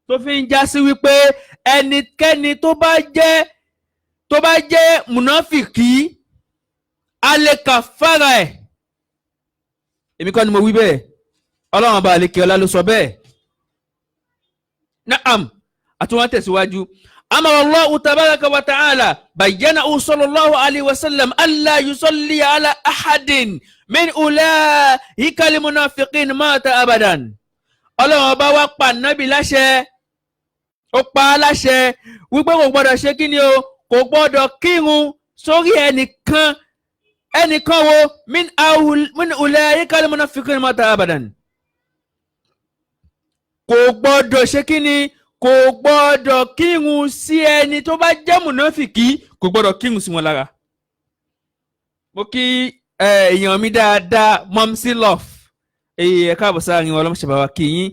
tó fi ń já sí wípé ẹnikẹ́ni tó bá jẹ́ mùnáfìkì alẹ́ kàfàrà ẹ̀. Èmi kọ́ ni mo wí bẹ́ẹ̀, Ọlọ́run ọba àlekè ọlá ló sọ bẹ́ẹ̀. Naam, àtúwọ́n tẹ̀síwájú. Amara Allahu tabaraka wa ta'ala bayyanahu sallallahu alayhi wa sallam alla yusalli ala ahadin min ulaika al-munafiqin mata abadan. Ọlọ́run ọba wá pa nábì láṣẹ, ó pa á láṣẹ wípé kò gbọ́dọ̀ ṣe kí ni o, kò gbọ́dọ̀ kírun sórí ẹnìkan wo min ulaika al-munafiqin mata abadan. Kò gbọ́dọ̀ ṣe kí ni, kò gbọ́dọ̀ kírun sí ẹni tó bá jẹ́ mùnáfìkì, kò gbọ́dọ̀ kírun sí wọn lára. Mo kí èèyàn mi dáadáa Mumsy Love, ẹ káàbọ̀ sáàrin wọn, ọlọ́mọṣẹ́ bá wa kí yín.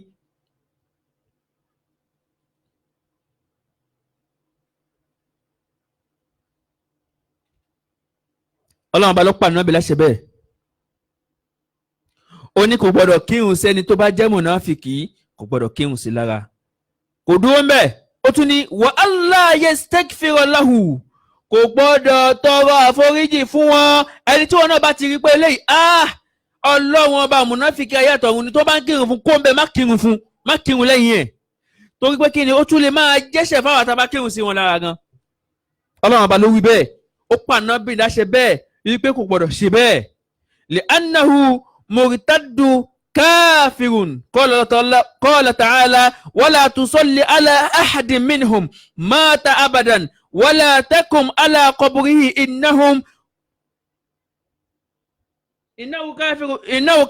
Ọlọ́run bá ló pa Ànábì láṣẹ bẹ́ẹ̀. Ó ní kò gbọ́dọ̀ kírun sẹ́ni tó bá jẹ́ mùnáfìkì, kò gbọ́dọ̀ kírun sí lára. Kò dúró ń bẹ̀, ó tún ní wa Allah yastaghfira lahu, kò gbọ́dọ̀ tọrọ àforíjì fún wọn. Ẹni tí wọn náà bá ti rí pé eléyìí Ọlọ́run ọba mùnáfìkì ayàtọ̀ òun ni tó bá ń kírun fún kó ń bẹ má kírun lẹ́yìn ẹ̀. Torí pé kí ni ó tún lè máa jẹ́ṣẹ̀ fáwọn àtàbá kírun sí wọn lára gan. Ọlọ́run ọba ló wí bẹ́ẹ̀, ó pa Ànábì láṣẹ bẹ́ẹ̀ wípé kò gbọ́dọ̀ ṣe bẹ́ẹ̀. Li annahu murtaddu kafirun qala ta'ala wala tusalli ala ahadin minhum mata abadan wala takum ala qabrihi innahu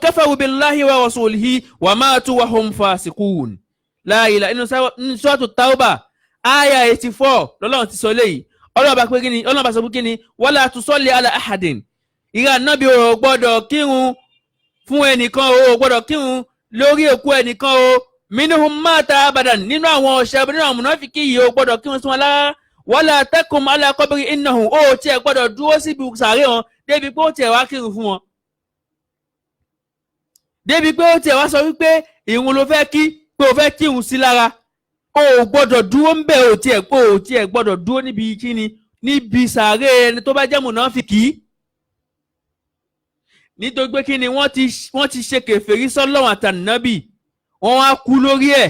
kafaru billahi wa rasulihi wa matu wa hum fasiqun. La ilaha inna suratu Tawbah aya 84 lọ́lọ́run ti sọ léyìí ọlọ́run bá pé kí ni ọlọ́run bá sọ pé kí ni wala tusalli ala ahadin ìrà nábì ò gbọ́dọ̀ kírun fún ẹnìkan ò gbọ́dọ̀ kírun lórí òkú ẹnìkan o minhum mata abadan nínú àwọn ọ̀ṣẹ́ nínú àwọn mùnáfíkì yìí ò gbọ́dọ̀ kírun sí wọn lára wala takum ala qabri innahum ó tiẹ̀ gbọ́dọ̀ dúró síbi sàárè wọn débi pé ó tiẹ̀ wá kírun fún wọn débi pé ó tiẹ̀ wá sọ wípé ìrun ló fẹ́ kí pé ó fẹ́ kírun sí lára ó gbọ́dọ̀ dúró ń bẹ̀ ó tiẹ̀ gbọ́dọ̀ dúró níbi kíni níbi sàárè ẹni tó bá jẹ́ mùnáfíkì nítorí pé kíni wọ́n ti ṣe kèfèrí sọ́lọ́run àtànábì wọ́n wá kú lórí ẹ̀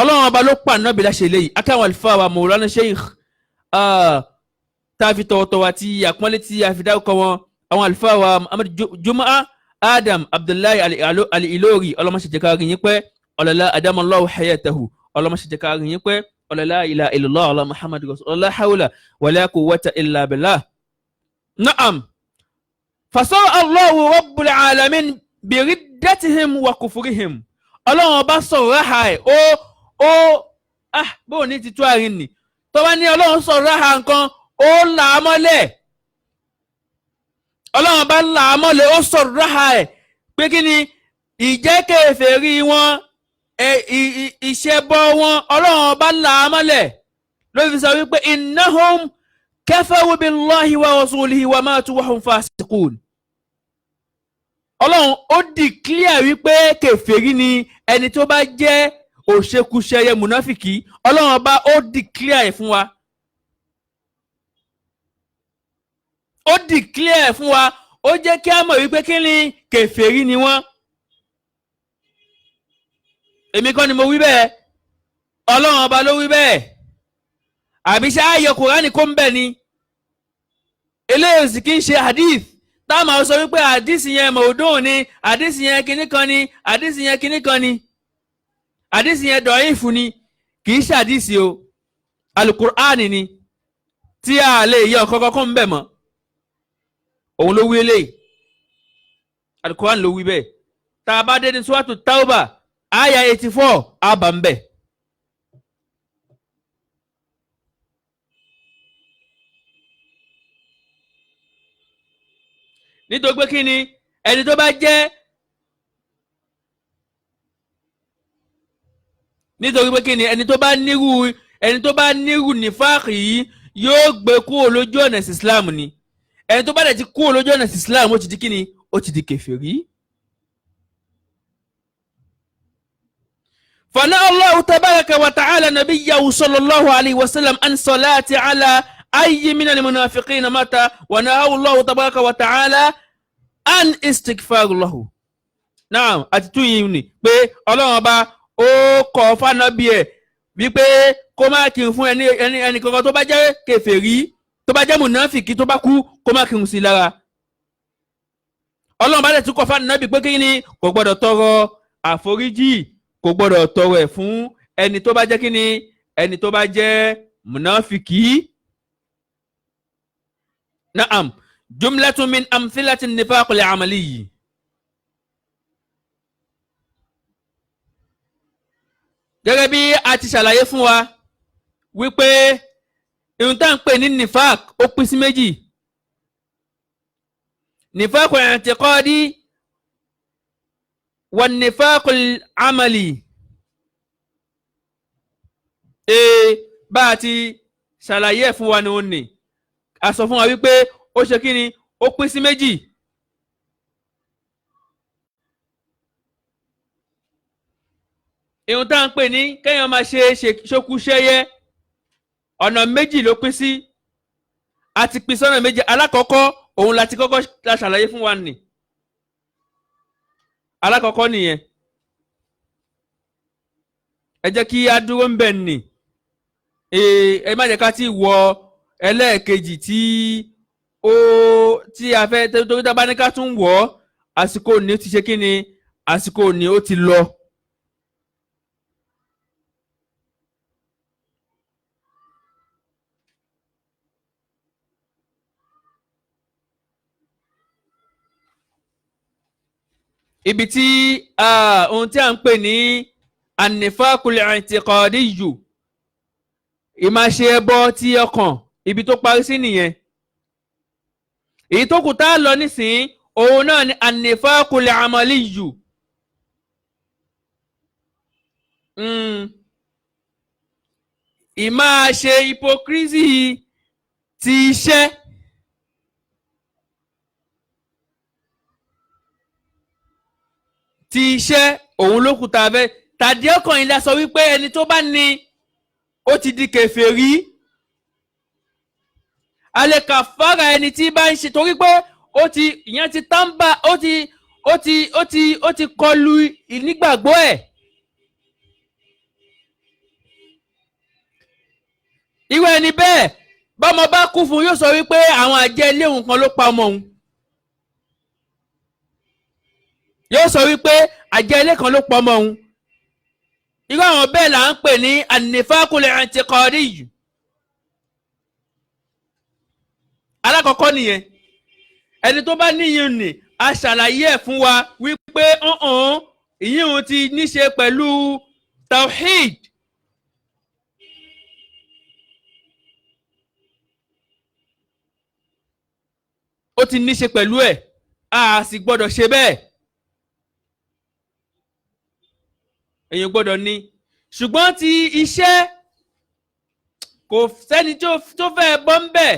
ọlọ́run ọba ló pa ànábì láṣẹ léyìí akáwọn àlùfáà wa Mawlana Sheikh tá a fi tọ̀wọ̀tọ̀wọ̀ àti àpọ́nlé tí a fi dárúkọ wọn àwọn àlùfáà wa Muhammad Jumaa Adam Abdullahi Al-Ilori ọlọ́mọṣẹ́jẹ́ká rí yín pẹ́ ọ̀lọ́lá adamallahu hayatahu ọlọ́mọṣẹ́jẹ́ká rí yín pẹ́ ọ̀lọ́lá ilaha illallah ọ̀lá Muhammad rasulullah la hawla wala quwwata illa billah. Na'am fasara Allahu rabbul alamin biriddatihim wa kufrihim ọlọ́run ọba sọ̀rọ̀ ráhà ẹ̀ bó ní ti tó àárín nì tó bá ní ọlọ́run sọ̀rọ̀ ráhà nǹkan ó là á mọ́lẹ̀ ọlọ́run bá là á mọ́lẹ̀ ó sọ̀rọ̀ ráhà ẹ̀ pé kí ni ìjẹ́kẹ̀fẹ̀rí wọn ìṣẹ́bọ wọn ọlọ́run bá là á mọ́lẹ̀ ló fi sọ wípé innahum kafaru billahi wa rasulihi wa matu wa hum fasiqun ọlọ́run ó declare wípé kèfèrí ni ẹni tó bá jẹ́ òṣekúṣẹyẹ mùnáfìkì ọlọ́run bá ó declare fún wa ó declare fún wa ó jẹ́ kí a mọ̀ wípé kí ni kèfèrí ni wọ́n èmi kọ́ ni mo wí bẹ́ẹ̀ ọlọ́run ọba ló wí bẹ́ẹ̀ àbí ṣe ayọ̀ kùránì kó ń bẹ̀ ni eléyìí sì kí ń ṣe hadith táwọn máa sọ wípé hadith yẹn mọ̀ọ́dún ni hadith yẹn kinní kan ni hadith yẹn kinní kan ni hadith yẹn dọ̀ífù ni kì í ṣe hadith o alukur'ani ni tí a lè yọ ọ̀kọ̀ọ̀kan kó ń bẹ̀ mọ́ òun ló wí eléyìí alukur'ani ló wí bẹ́ẹ̀ tá a bá dé ní suratu tauba aya 84 àbá ń bẹ̀. nítorí pé kí ni ẹni tó bá jẹ́ nítorí pé kí ni ẹni tó bá nírú nífàkì yìí yóò gbé kúrò lójú ọ̀nà Islam ni ẹni tó bá dẹ̀ ti kúrò lójú ọ̀nà Islam ó ti di kí ni ó ti di kèfèrí. fana Allahu tabaraka wa ta'ala nabiyyahu sallallahu alayhi wa sallam an salati ala ayyi min al-munafiqina mata wa nahahu Allahu tabaraka wa ta'ala an istighfar lahu. Naam àti tún yìí ni pé ọlọ́run ọba ó kọ̀ fánàbí ẹ̀ wípé kó má kírun fún ẹni kankan tó bá jẹ́ kèfèrí tó bá jẹ́ mùnáfìkì tó bá kú kó má kírun sí lára. ọlọ́run bá dẹ̀ tún kọ̀ fánàbí pé kí ni kò gbọ́dọ̀ tọrọ àforíjì kò gbọ́dọ̀ tọrọ ẹ̀ fún ẹni tó bá jẹ́ kí ni ẹni tó bá jẹ́ mùnáfìkì. Naam jumlatun min amthilati nifaq al-amali. Gẹ́gẹ́ bí a ti ṣàlàyé fún wa wípé ohun tá ń pè ní nifaq ó pín sí méjì. Nifaq al-i'tiqadi wa nifaq al-amali. Bá a ti ṣàlàyé fún wa ní òun ni a sọ fún wa wípé ó ṣe kí ni ó pín sí méjì. Ihun tá ń pè ní kéèyàn máa ṣe ṣokúṣẹyẹ ọ̀nà méjì ló pín sí a ti pín sọ́nà méjì. Alákọ̀ọ́kọ́ òun láti kọ́kọ́ la ṣàlàyé fún wa nì alákọ̀ọ́kọ́ nìyẹn ẹ jẹ́ kí a dúró ń bẹ̀ nì ẹ má jẹ́ ká ti wọ ẹlẹ́ẹ̀kejì tí a fẹ́ torí tá a bá ní ká tún wọ̀ àsìkò ní ó ti ṣe kí ni àsìkò ní ó ti lọ. ibi tí ohun tí a ń pè ní an-nifaqul i'tiqadiyyu ìmáṣe ẹbọ tí ọkàn ibi tó parí sí nìyẹn. èyí tó kù tá a lọ nísìnyí òun náà ni an-nifaqul amaliyyu. ìmáṣe hypocrisy ti iṣẹ́. ti iṣẹ́ òun ló kù tá a fẹ́ tàdí ọkàn yìí la sọ wípé ẹni tó bá ní ó ti di kèfèrí. a lè kàfàrà ẹni tí bá ń ṣe torí pé ìyẹn ti tàǹbà ó ti kọlu ìnígbàgbọ́ ẹ̀. irú ẹni bẹ́ẹ̀ bọ́mọ bá kú fún yóò sọ wípé àwọn àjẹ́ ilé òun kan ló pa ọmọ òun. yóò sọ wípé àjẹ́ ilé kan ló pa ọmọ òun. irú àwọn bẹ́ẹ̀ là ń pè ní an-nifaqul i'tiqadiyyu. alákọ̀ọ́kọ́ nìyẹn ẹni tó bá níyìn ní a ṣàlàyé ẹ̀ fún wa wípé ìyíhun ti níṣe pẹ̀lú tawhid. ó ti níṣe pẹ̀lú ẹ̀ a sì gbọ́dọ̀ ṣe bẹ́ẹ̀. èyàn gbọ́dọ̀ ní ṣùgbọ́n ti iṣẹ́ kò sẹ́ni tó fẹ́ bọ́ ń bẹ̀.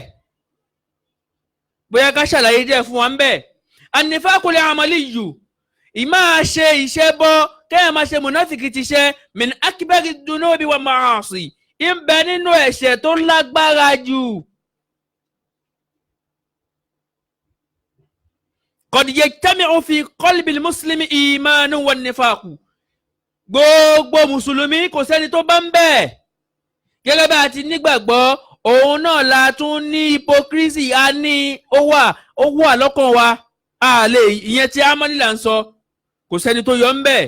bóyá ká ṣàlàyé díẹ̀ fún wa ń bẹ̀. an-nifaqul amaliyyu ìmáa ṣe iṣẹ́ bọ́ kẹ́yìn máa ṣe mùnáfìkì ti ṣe min akbari dunubi wa ma'asi ń bẹ nínú ẹ̀ṣẹ̀ tó lágbára jù. qad yajtami'u fi qalbil muslimi imanu wan nifaqu. gbogbo mùsùlùmí kò sẹ́ni tó bá ń bẹ̀. gẹ́gẹ́ bá a ti nígbàgbọ́ òun náà la tún ní hypocrisy a ní ó wà lọ́kàn wa a lè ìyẹn tí amani là ń sọ kò sẹ́ni tó yọ ń bẹ̀.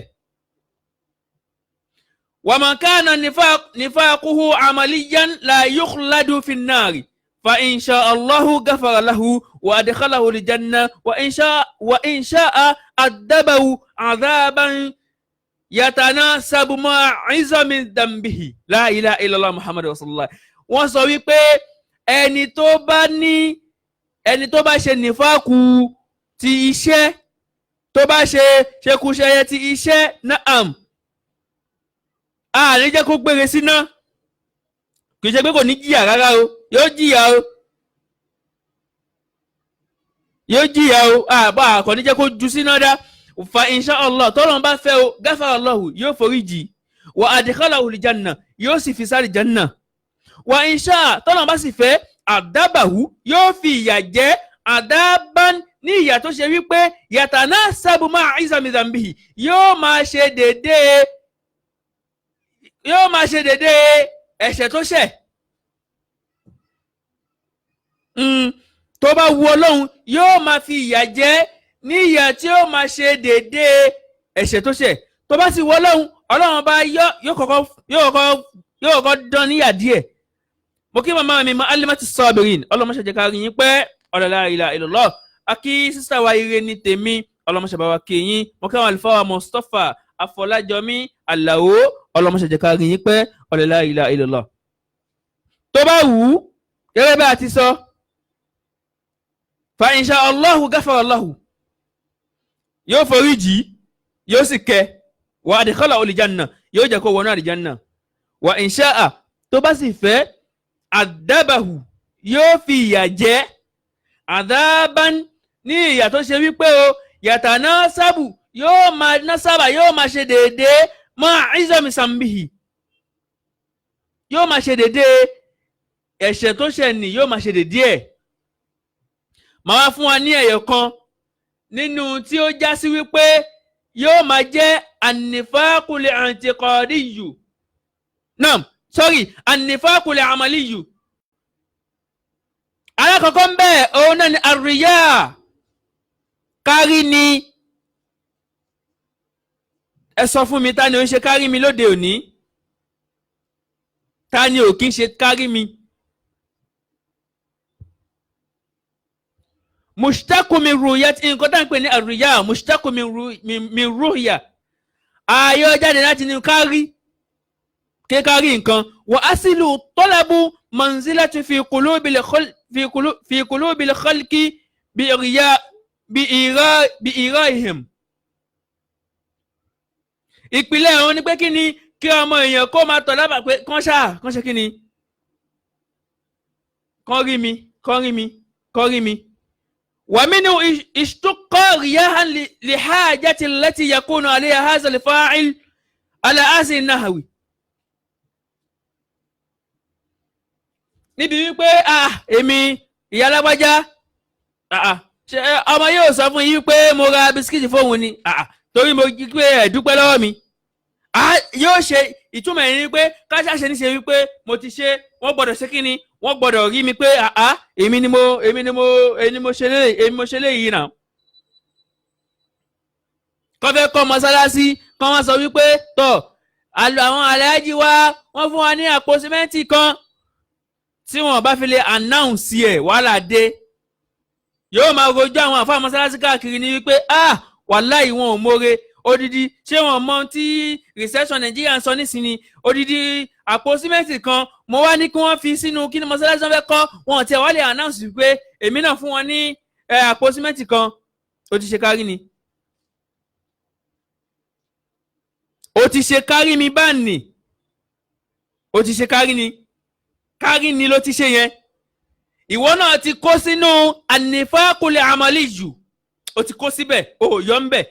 wa man kana nifaquhu amaliyan la yukhladu fin nari fa in sha Allahu ghafara lahu wa adkhalahu al-janna wa in sha'a adabahu adhaban yatanasabu ma'izami dhanbihi la ilaha illallah muhammadu rasulullah. wọ́n sọ wípé ẹni tó bá ṣe nífàkù ti iṣẹ́ tó bá ṣe ṣekúṣẹyẹ ti iṣẹ́ naam a ní jẹ́ kó gbére síná kì í ṣe pé kò ní jìyà rárá o yóò jìyà o àbá àkọ́ní jẹ́ kó ju síná dá. fa insha Allah tọ́lọ́n bá fẹ́ o ghafara Allahu yóò foríjì wa adkhalahu al-janna yóò sì fi sáré janna wa insha tọ́lọ́n bá sì fẹ́ àdábàwú yóò fi ìyà jẹ àdábán ní ìyà tó ṣe wípé yatanasabu ma'a izami dhanbihi yóò máa ṣe dédé ẹ̀ṣẹ̀ tó ṣẹ̀. tó bá wu Ọlọ́run yóò máa fi ìyà jẹ ní ìyà tí ó máa ṣe dédé ẹ̀ṣẹ̀ tó ṣẹ̀. tó bá sì wọ Ọlọ́run bá yóò kọ́kọ́ dán níyà díẹ̀. mo kí màmá mi Alimatu Sabirin ọlọ́mọṣẹ́ jẹ́ ká rí yín pẹ́ la ilaha illallah. akí sísá wa ire ní tèmi ọlọ́mọṣẹ́ bá wa kí yín. mo kí àwọn àlùfáà wa Mustapha Afọlájọmí Àlàó ọlọ́mọṣẹ́ jẹ́ ká rí yín pẹ́ la ilaha illallah. tó bá wù ú gẹ́gẹ́ bá a ti sọ fa insha Allahu ghafara lahu yóò foríjì yóò sì kẹ́ wa adkhalahu al-janna yóò jẹ́ kó wọnú àlìjánná wa insha'a tó bá sì fẹ́ àdábàhù yóò fi ìyà jẹ àdábán ní ìyà tó ṣe wípé o yàtà náà sábù yóò máa násábà yóò máa ṣe déédéé mọ́ àìsàmì sàmbìhì yóò máa ṣe déédéé ẹ̀ṣẹ̀ tó ṣẹ̀ ní yóò máa ṣe déédéé ẹ̀. màá wá fún wa ní ẹ̀yọ̀ kan nínú tí ó já sí wípé yóò máa jẹ́ an-nifaqul i'tiqadiyyu an-nifaqul amaliyyu. alákọ̀ọ́kọ́ ń bẹ̀ òun náà ni àríyá kárí ni. ẹ sọ fún mi ta ni ó ń ṣe kárí mi lóde òní? ta ni ò kí ń ṣe kárí mi? mushtaqu min ru'yat nǹkan tá à ń pè ní àríyá mushtaqu min ru'ya ayọ̀ jáde láti ní kárí kékárí nǹkan wa asilu talabu manzilati fi qulubil khalqi bi ira'ihim. ìpìlẹ̀ òun ni pé kí ni kí ọmọ èèyàn kó máa tọ̀ lábàá pé kán ṣe kí ni kán rí mi. wa minhu ishtuqqa riyahan li hajati allati yakunu alayha hadha al-fa'il ala hadhihi an-nahwi. níbi wípé èmi ìyá alágbájá ọmọ yóò sọ fún yín pé mo ra bisikíìtì fóun ni torí mo jí pé ẹ dúpẹ́ lọ́wọ́ mi yóò ṣe ìtumọ̀ ẹni pé káṣá ṣe ní ṣe wípé mo ti ṣe wọ́n gbọ́dọ̀ ṣe kíni wọ́n gbọ́dọ̀ rí mi pé èmi ni mo ṣe léyìí náà. kọ́ fẹ́ kọ́ mọ́sálásí kọ́ wọ́n sọ wípé tọ́ àwọn aláàjì wa wọ́n fún wa ní àpò símẹ́ǹtì kan tí wọ́n bá fi lè announce ẹ̀ wàhálà dé yóò máa rojọ́ àwọn àfáà mọ́sálásí káàkiri ní wípé wàláì wọn ò mórè odidi ṣé wọn mọ tí recession Nàìjíríà ń sọ nísìnyí odidi àpò símẹ́ǹtì kan mo wá ní kí wọ́n fi sínú kí ni mọ́sálásí wọn fẹ́ kọ́ wọn ti ẹ̀ wá lè announce wípé èmi náà fún wọn ní àpò símẹ́ǹtì kan ó ti ṣe kárí ni. ó ti ṣe kárí mi bá nì ó ti ṣe kárí ni ló ti ṣe yẹn ìwọ náà ti kó sínú ànífàkùlẹ̀ àmàlì jù ó ti kó síbẹ̀ ó yọ ń bẹ̀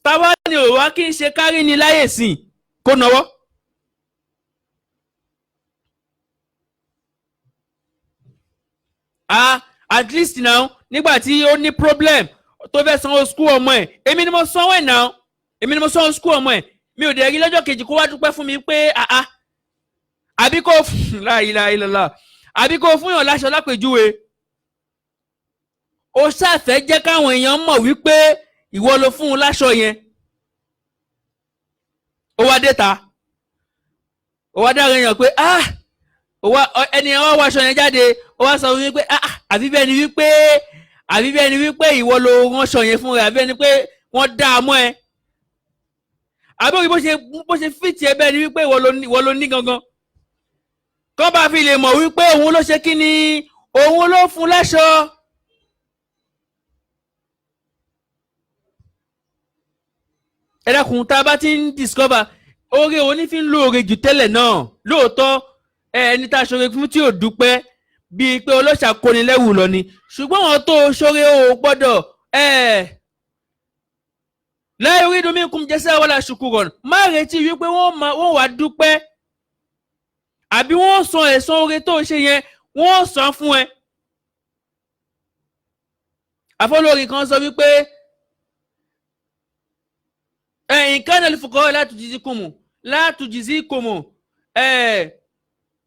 táwa ni ò wá kí n ṣe kárí ni láyè sìn kó náwó. At least now nígbà tí ó ní problem tó fẹ́ sanwó school ọmọ ẹ̀ èmi ni mo sanwó ẹ̀ náà èmi ni mo sanwó school ọmọ ẹ̀ mi ò dẹ̀ rí lọ́jọ́ kejì kó wá dúpẹ́ fún mi pé àbí kò la ilaha illallah àbí kò fún yàn láṣọ lápèjúwe ó ṣàfẹ́ jẹ́ káwọn èèyàn mọ̀ wípé ìwọ ló fún un láṣọ yẹn ó wá déta ó wá dára èèyàn pé ẹni ẹ̀ wá wáṣọ yẹn jáde ó wá sọ wípé àbí bẹ́ẹ̀ ni wípé ìwọ ló ránṣọ yẹn fún rẹ̀ àbí bẹ́ẹ̀ ni pé wọ́n dá a mọ́ ẹ àbí òyìnbó bó ṣe fìtì ẹ bẹ́ẹ̀ ni wípé ìwọ ló ní gangan kọ́ bá fi lè mọ̀ wípé òun ló ṣe kí ni òun ló fún láṣọ. ẹ dákun tá a bá ti ń discover oore onífín lóore jù tẹ́lẹ̀ náà lóòótọ́ ẹni tá a ṣoore fún tí ò dúpẹ́ bíi pé olóṣà kóni lẹ́wù lọ ni ṣùgbọ́n wọn tó ṣoore ò gbọ́dọ̀ la yuridu minkum jazaa wala shukuran má retí wípé wọ́n wá dúpẹ́ àbí wọ́n san ẹ̀san oore tó ṣe yẹn wọ́n san fún ẹ. àfọlórí kan sọ wípé in kana al-fuqara la tujzikumu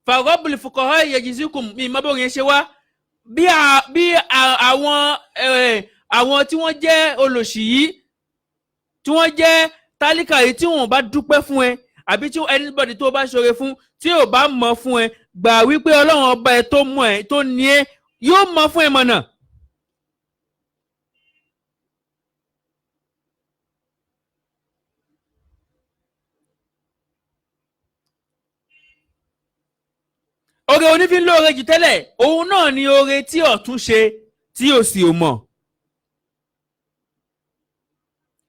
fa rabbul fuqara yajzikum mi mọ́ bóyá ṣe wá bí àwọn tí wọ́n jẹ́ olòṣì yìí tí wọ́n jẹ́ tálíkà yìí tí wọ́n bá dúpẹ́ fún ẹ àbí tí anybody tó bá ṣoore fún tí ò bá mọ̀ fún ẹ gbà wípé ọlọ́run ọba ẹ tó mọ̀ ẹ tó ní ẹ yóò mọ̀ fún ẹ mọ̀nà. oore onífín lóore jù tẹ́lẹ̀ òun náà ni oore tí ọ̀tún ṣe tí ò sì ò mọ̀.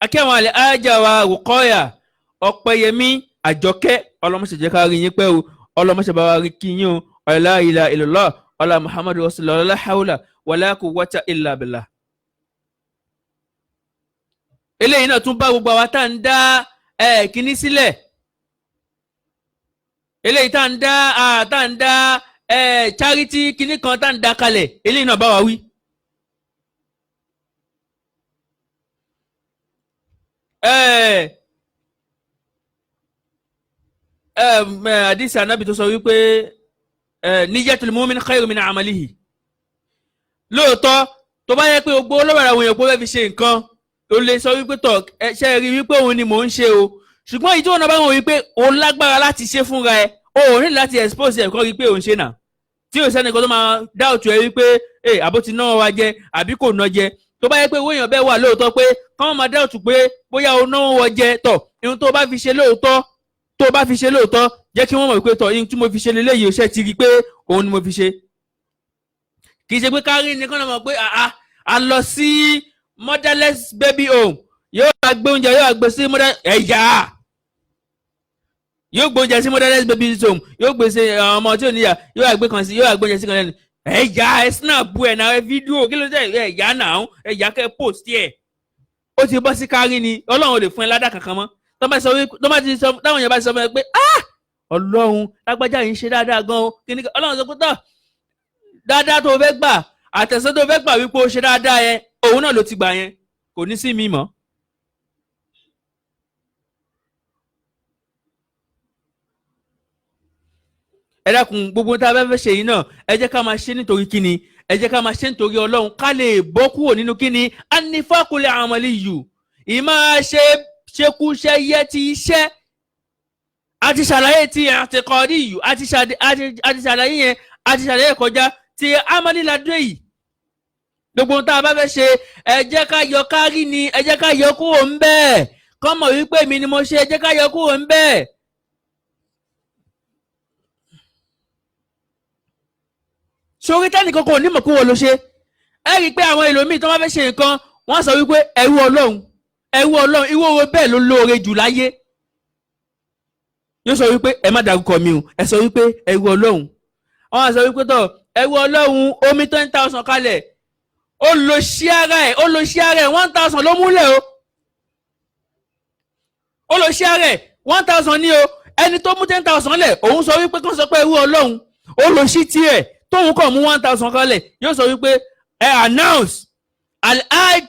akẹ́wọ̀n àlẹ́ ájà wa Rùkọ́yà Ọ̀pẹ́yẹmí Àjọkẹ́ ọlọ́mọṣẹ̀jẹ̀ ká rí yín pẹ́ o ọlọ́mọṣẹ̀ bá wa rí kí yín o la ilaha illallah ọlá Muhammadu rasulullah la hawla wala quwwata illa billah. eléyìí náà tún bá gbogbo àwa tá à ń dá kíní sílẹ̀ eléyìí tá à ń dá charity kíní kan tá à ń dá kalẹ̀ eléyìí náà bá wa wí. àdìsí ànábì tó sọ wípé niyyatul mu'min khairu min amalihi. lóòótọ́ tó bá yẹ pé gbogbo olówó àwọn èèyàn kó fẹ́ fi ṣe nǹkan ó lè sọ wípé tọ̀ ṣe rí wípé òun ni mò ń ṣe o ṣùgbọ́n ìjọ náà bá wọn wípé òun lágbára láti ṣe fúnra ẹ o ò ní láti expose ẹ̀ kọ́ rí pé òun ṣe náà tí ò sẹ́ni kan tó máa dáòtù ẹ wípé àbó ti náà wá jẹ àbí kò ná jẹ tó bá yẹ pé owó èèyàn bẹ́ẹ̀ wà lóòótọ́ pé káwọn máa dá òtún pé bóyá o náwó wọ jẹ tọ̀ ihun tó bá fi ṣe lóòótọ́ jẹ́ kí wọ́n mọ̀ pé tọ̀ ihun tí mo fi ṣe leléyìí o ṣe ti rí pé òun ni mo fi ṣe. kì í ṣe pé kárí ni kọ́nà mọ̀ pé a lọ sí motherless baby home yóò wá gbé oúnjẹ yóò wá gbé sí ẹ̀yà yóò gbé oúnjẹ sí motherless baby home yóò gbé sí ọmọ tí ò níyà yóò wá gbé kan sí yóò wá gbé oúnjẹ sí kan lẹ́nu ẹ̀yà ẹ̀ snap ẹ̀ náà ẹ̀ fídíò kí ló dé ẹ̀yà náà ẹ̀yà kẹ́ post ẹ̀ ó ti bọ́ sí kárí ni ọlọ́run ò lè fún ẹ ládàá kankan mọ́ táwọn èèyàn bá ti sọ fún ẹ pé ọlọ́run lágbájá yìí ń ṣe dáadáa gan-an kí ni ọlọ́run sọ pé tọ́ dáadáa tó fẹ́ gbà àtẹ̀sán tó fẹ́ gbà wípé ó ṣe dáadáa yẹn òun náà ló ti gbà yẹn kò ní sí mi mọ́. ẹ dákun gbogbo tá a bá fẹ́ ṣe yìí náà ẹ jẹ́ ká máa ṣe nítorí kíni ẹ jẹ́ ká máa ṣe nítorí ọlọ́run ká lè bọ́ kúrò nínú kíni anífàkùlẹ̀ àmọ́lé yù ìmáa ṣekúṣe yẹ ti iṣẹ́ àti ṣàlàyé ti àtẹ̀kọ́rí yù àti ṣàlàyé yẹn àti ṣàlàyé kọjá ti amániládé yìí gbogbo tá a bá fẹ́ ṣe ẹ jẹ́ ká yọ kárí ni ẹ jẹ́ ká yọ kúrò ń bẹ́ẹ̀ kọ́ mọ̀ wípé mi ni mo ṣe ẹ jẹ́ ká yọ kúrò ń bẹ́ẹ̀. sórí tẹ́nìkan kò ní mọ̀ kúrò ló ṣe ẹ rí i pé àwọn ẹlòmíì tó bá fẹ́ ṣe nǹkan wọ́n sọ wípé ẹrú ọlọ́run irú owó bẹ́ẹ̀ ló lóore jù láyé yóò sọ wípé ẹ má dárúkọ mi o ẹ sọ wípé ẹrú ọlọ́run wọ́n sọ wípé tọ̀ ẹrú ọlọ́run omi 10,000 kalẹ̀ ó lo ṣíárà ẹ̀ 1,000 ló múlẹ̀ o ó lo ṣíárà ẹ̀ 1,000 ní o ẹni tó mú 10,000 lẹ̀ òun sọ wípé kó sọ pé ẹrú ọlọ́run ó lo ṣí tiẹ̀ tóun kàn mú 1,000 kalẹ̀ yóò sọ wípé ẹ announce Alhaj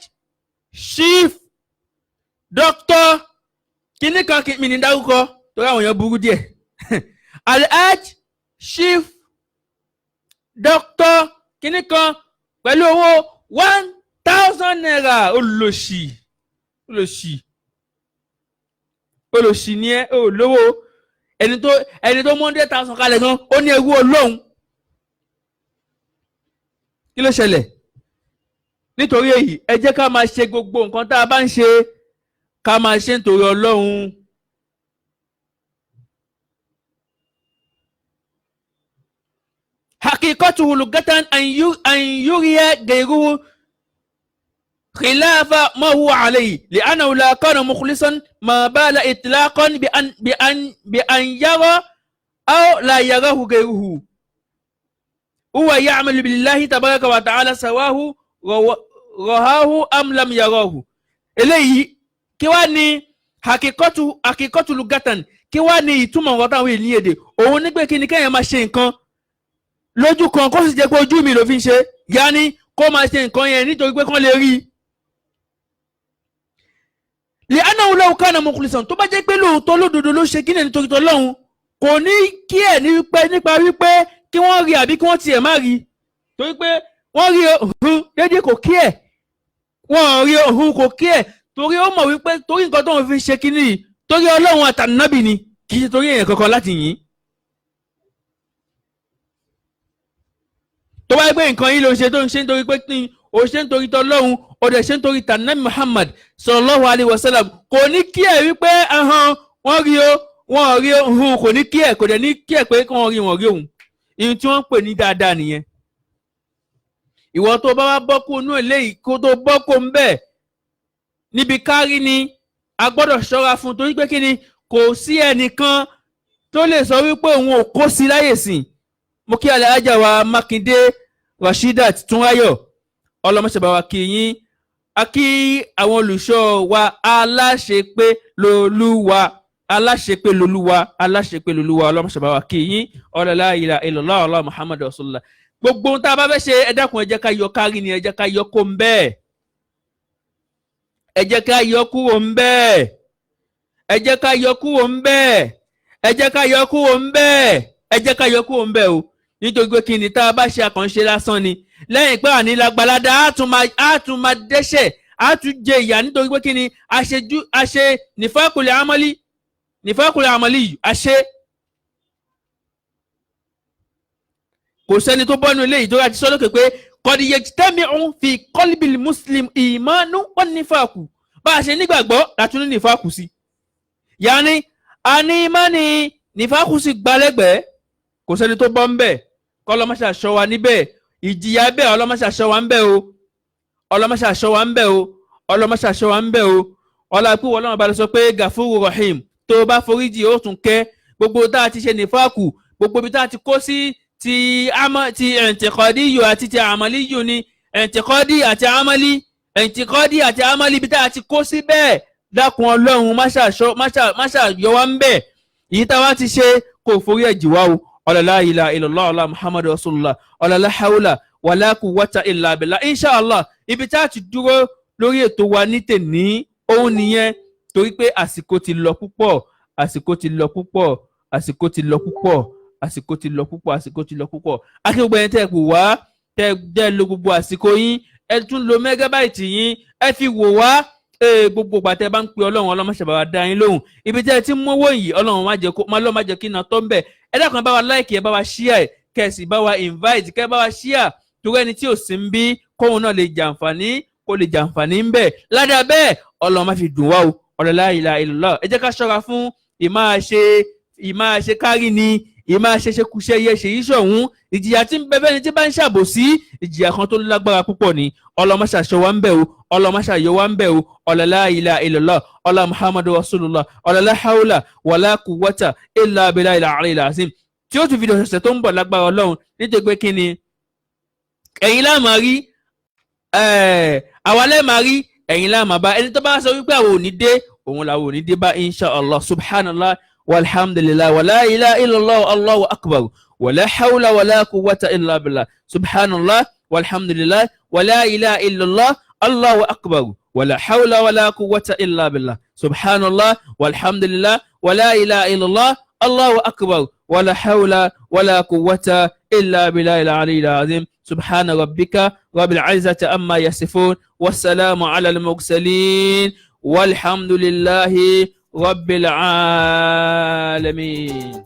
Chief Dr. kíní kan mi ní dárúkọ torí àwọn èèyàn burú díẹ̀ Alhaj Chief Dr. kíní kan pẹ̀lú owó 1,000 naira olòṣì ni ẹ ò lówó ẹni tó mú 100,000 kalẹ̀ gan ó ní ẹrú ọlọ́run kí ló ṣẹlẹ̀ nítorí èyí ẹ jẹ́ ká máa ṣe gbogbo nǹkan tá a bá ń ṣe ká máa ṣe nítorí ọlọ́run. حقيقته لغة أن يري غيره خلاف ما هو عليه لأنه لا كان مخلصا ما بال إطلاقا بأن يرى أو لا يراه غيره هو يعمل بالله تبارك وتعالى سواه رآه أم لم يراه eléyìí kí wá ní hakikatu lugatan kí wá ní ìtumọ̀ nǹkan táwọn ènìyàn èdè òun ní pé kí ni kéèyàn máa ṣe nǹkan lójú kan kó sì jẹ́ pé ojú mi ló fi ń ṣe yanni kó máa ṣe nǹkan yẹn nítorí pé kán lè rí i. lè anáwó lọ́wọ́ kánà mukhlisan tó bá jẹ́ pé lóòótọ́ lódodo ló ṣe kí ni nítorí tọ́lọ́hún kò ní kí ẹ̀ nípa wípé kí wọ́n rí àbí kí wọ́n tiẹ̀ má rí torí pé wọ́n rí ohun déédéé kò kí ẹ̀ wọ́n rí ohun kò kí ẹ̀ torí ó mọ̀ wípé torí nǹkan tó ń fi ṣe kíní yìí torí ọlọ́run àtànábì ni kì í ṣe torí èèyàn kankan láti yìn. tó bá yẹ pé nǹkan yìí ló ń ṣe tó ń ṣe nítorí pé ní o ṣe nítorí tọlọ́run o dẹ̀ ṣe nítorí tànábì Muhammad sallallahu alayhi wa sallam kò ní kí ẹ̀ wípé wọ́n rí o wọ́n rí ohun kò ní kí ẹ̀ kò dẹ̀ ní kí ẹ̀ pé kí wọ́n rí òun ìhun tí wọ́n ń pè ní dáadáa nìyẹn. ìwọ tó bá wá bọ́kú inú eléyìí kó tó bọ́kú ń bẹ́ẹ̀ níbi kárí ni a gbọ́dọ̀ ṣọ́ra fún torí pé kí ni kò sí ẹnìkan tó lè sọ wípé òun ò kó sí láyè sìn. mo kí Alhaja wa Mákindé Rasheedat Túnráyọ̀ ọlọ́mọṣẹ́ bá wa kí yín a kí àwọn olùṣọ́ wa aláṣepé lolúwa ọlọ́mọṣẹ́ bá wa kí yín la ilaha illallah Allah Muhammadu Rasulullah. gbogbo ohun tá a bá fẹ́ ṣe ẹ dákun ẹ jẹ́ ká yọ kárí ni ẹ jẹ́ ká yọ kó ń bẹ́ẹ̀ ẹ jẹ́ ká yọ kúrò ń bẹ́ẹ̀ ẹ jẹ́ ká yọ kúrò ń bẹ́ẹ̀ ẹ jẹ́ ká yọ kúrò ń bẹ́ẹ̀ ẹ jẹ́ ká yọ kúrò ń bẹ́ẹ̀ o nítorí pé kí ni tá a bá ṣe àkànṣe lásán ni lẹ́yìn pé àní lágbàládá á tún máa dẹ́ṣẹ̀ á tún jẹ ìyà nítorí pé kí ni a ṣe nífàkùlẹ̀ àmọ́lí yìí a ṣe. kò sẹ́ni tó bọ́nu ilé ìjọba ti sọ lókè pé qad yajtami'u fi qalbil muslim imanu wan nifaqu bá a ṣe nígbàgbọ́ látún ní nífàkù sí. yàní a ní ìmánì nífàkù sí gbalẹ́gbẹ̀ẹ́ kò sẹ́ni tó bọ́ ń bẹ̀ kọ́ ọlọ́mọṣà ṣọ́ wa níbẹ̀ ìjìyà bẹ́ẹ̀ ọlọ́mọṣà ṣọ́ wa ń bẹ̀ o ọlọ́mọṣà ṣọ́ wa ń bẹ̀ o ọlọ́mọṣà ṣọ́ wa ń bẹ̀ o ọlá pé Ọlọ́run bá lọ sọ pé gàfúrú rahim tó o bá foríjì ó tún kẹ́ gbogbo tá a ti ṣe nífàkù gbogbo ibi tá a ti kó sí ti ẹ̀ǹtẹ̀kọ́díyò àti ti àmàlíyò ni ẹ̀ǹtẹ̀kọ́dí àti àmàlí ẹ̀ǹtẹ̀kọ́dí àti àmàlí ibi tá a ti kó sí bẹ́ẹ̀ dákun Ọlọ́run máṣà yọ wá ń bẹ̀ èyí tá a wá ti ṣe kó forí ẹ̀jì wá o ọ̀làlá ilaha illallah ọ̀là muhammadu rasulullah ọ̀làlá haula wàlá quwwata illa billah inshallah ibi tá a ti dúró lórí ètò wa ní tèní òun nìyẹn torí pé àsìkò ti lọ púpọ̀ àsìkò ti lọ púpọ̀ àsìkò ti lọ púpọ̀ àsìkò ti lọ púpọ̀ àsìkò ti lọ púpọ̀ akíngbogbo ẹni tẹ́ ẹ pè wá tẹ́ ẹ lo gbogbo àsìkò yín ẹ tún lo mẹ́gábáìtì yín ẹ fi wò wá gbogbo ìgbà tẹ́ ẹ bá ń pe Ọlọ́run Ọlọ́run má ṣe bá wa dá yín lóhùn ibi tẹ́ ẹ ti mówó yìí Ọlọ́run má jẹ́ kí iná tó ń bẹ̀ ẹ dákun bá wa láìkì ẹ bá wa ṣíà ẹ kẹsì bá wa invite kẹ bá wa ṣíà torí ẹni tí ò sí ń bí kóhun náà lè jàǹfààní kó lè jàǹfààní ń bẹ̀ ládàá bẹ́ẹ̀ Ọlọ́run má fi dùn wá o ọ̀làlá ilaha illallah ẹ jẹ́ ká ṣọ́ra fún ìmáa ṣe kárí ni ìmáa ṣe kúṣẹ́ yẹ ṣe yí ṣọ̀hún ìjìyà tí ń bẹ fẹ́ni tí bá ń ṣàbòsí ìjìyà kan tó lágbára púpọ̀ ni ọlọ́mọṣà ṣọ́ wa ń bẹ̀ o ọlọ́mọṣà yọ wa ń bẹ̀ o ọ̀làlá ilaha illallah ọlá muhammadu rasulullah ọ̀làlá haula wàlá quwwata illa billahil aliyyil azim tí ó tún fi dọ̀ṣẹ̀ṣẹ̀ tó ń bọ̀ lágbára Ọlọ́run nítorí pé kí ni ẹ̀yin láàmà rí àwa lẹ́ẹ̀mà rí ẹ̀yin láàmà bá ẹni tó bá sọ wípé àwọn ò ní dé òun làwọn ò ní dé bá insha allah subhanallah walhamdulillah wala ilaha illallah allahu akbar wala hawla wala quwwata illa billah subhanallah walhamdulillah wala ilaha illallah allahu akbar wala hawla wala quwwata illa billah subhanallah walhamdulillah wala ilaha illallah allahu akbar wala hawla wala quwwata illa billahi al-aliyyil azim subhana rabbika rabbil izzati amma yasifun wassalamu ala al-mursalin walhamdulillahi rabbil alamin.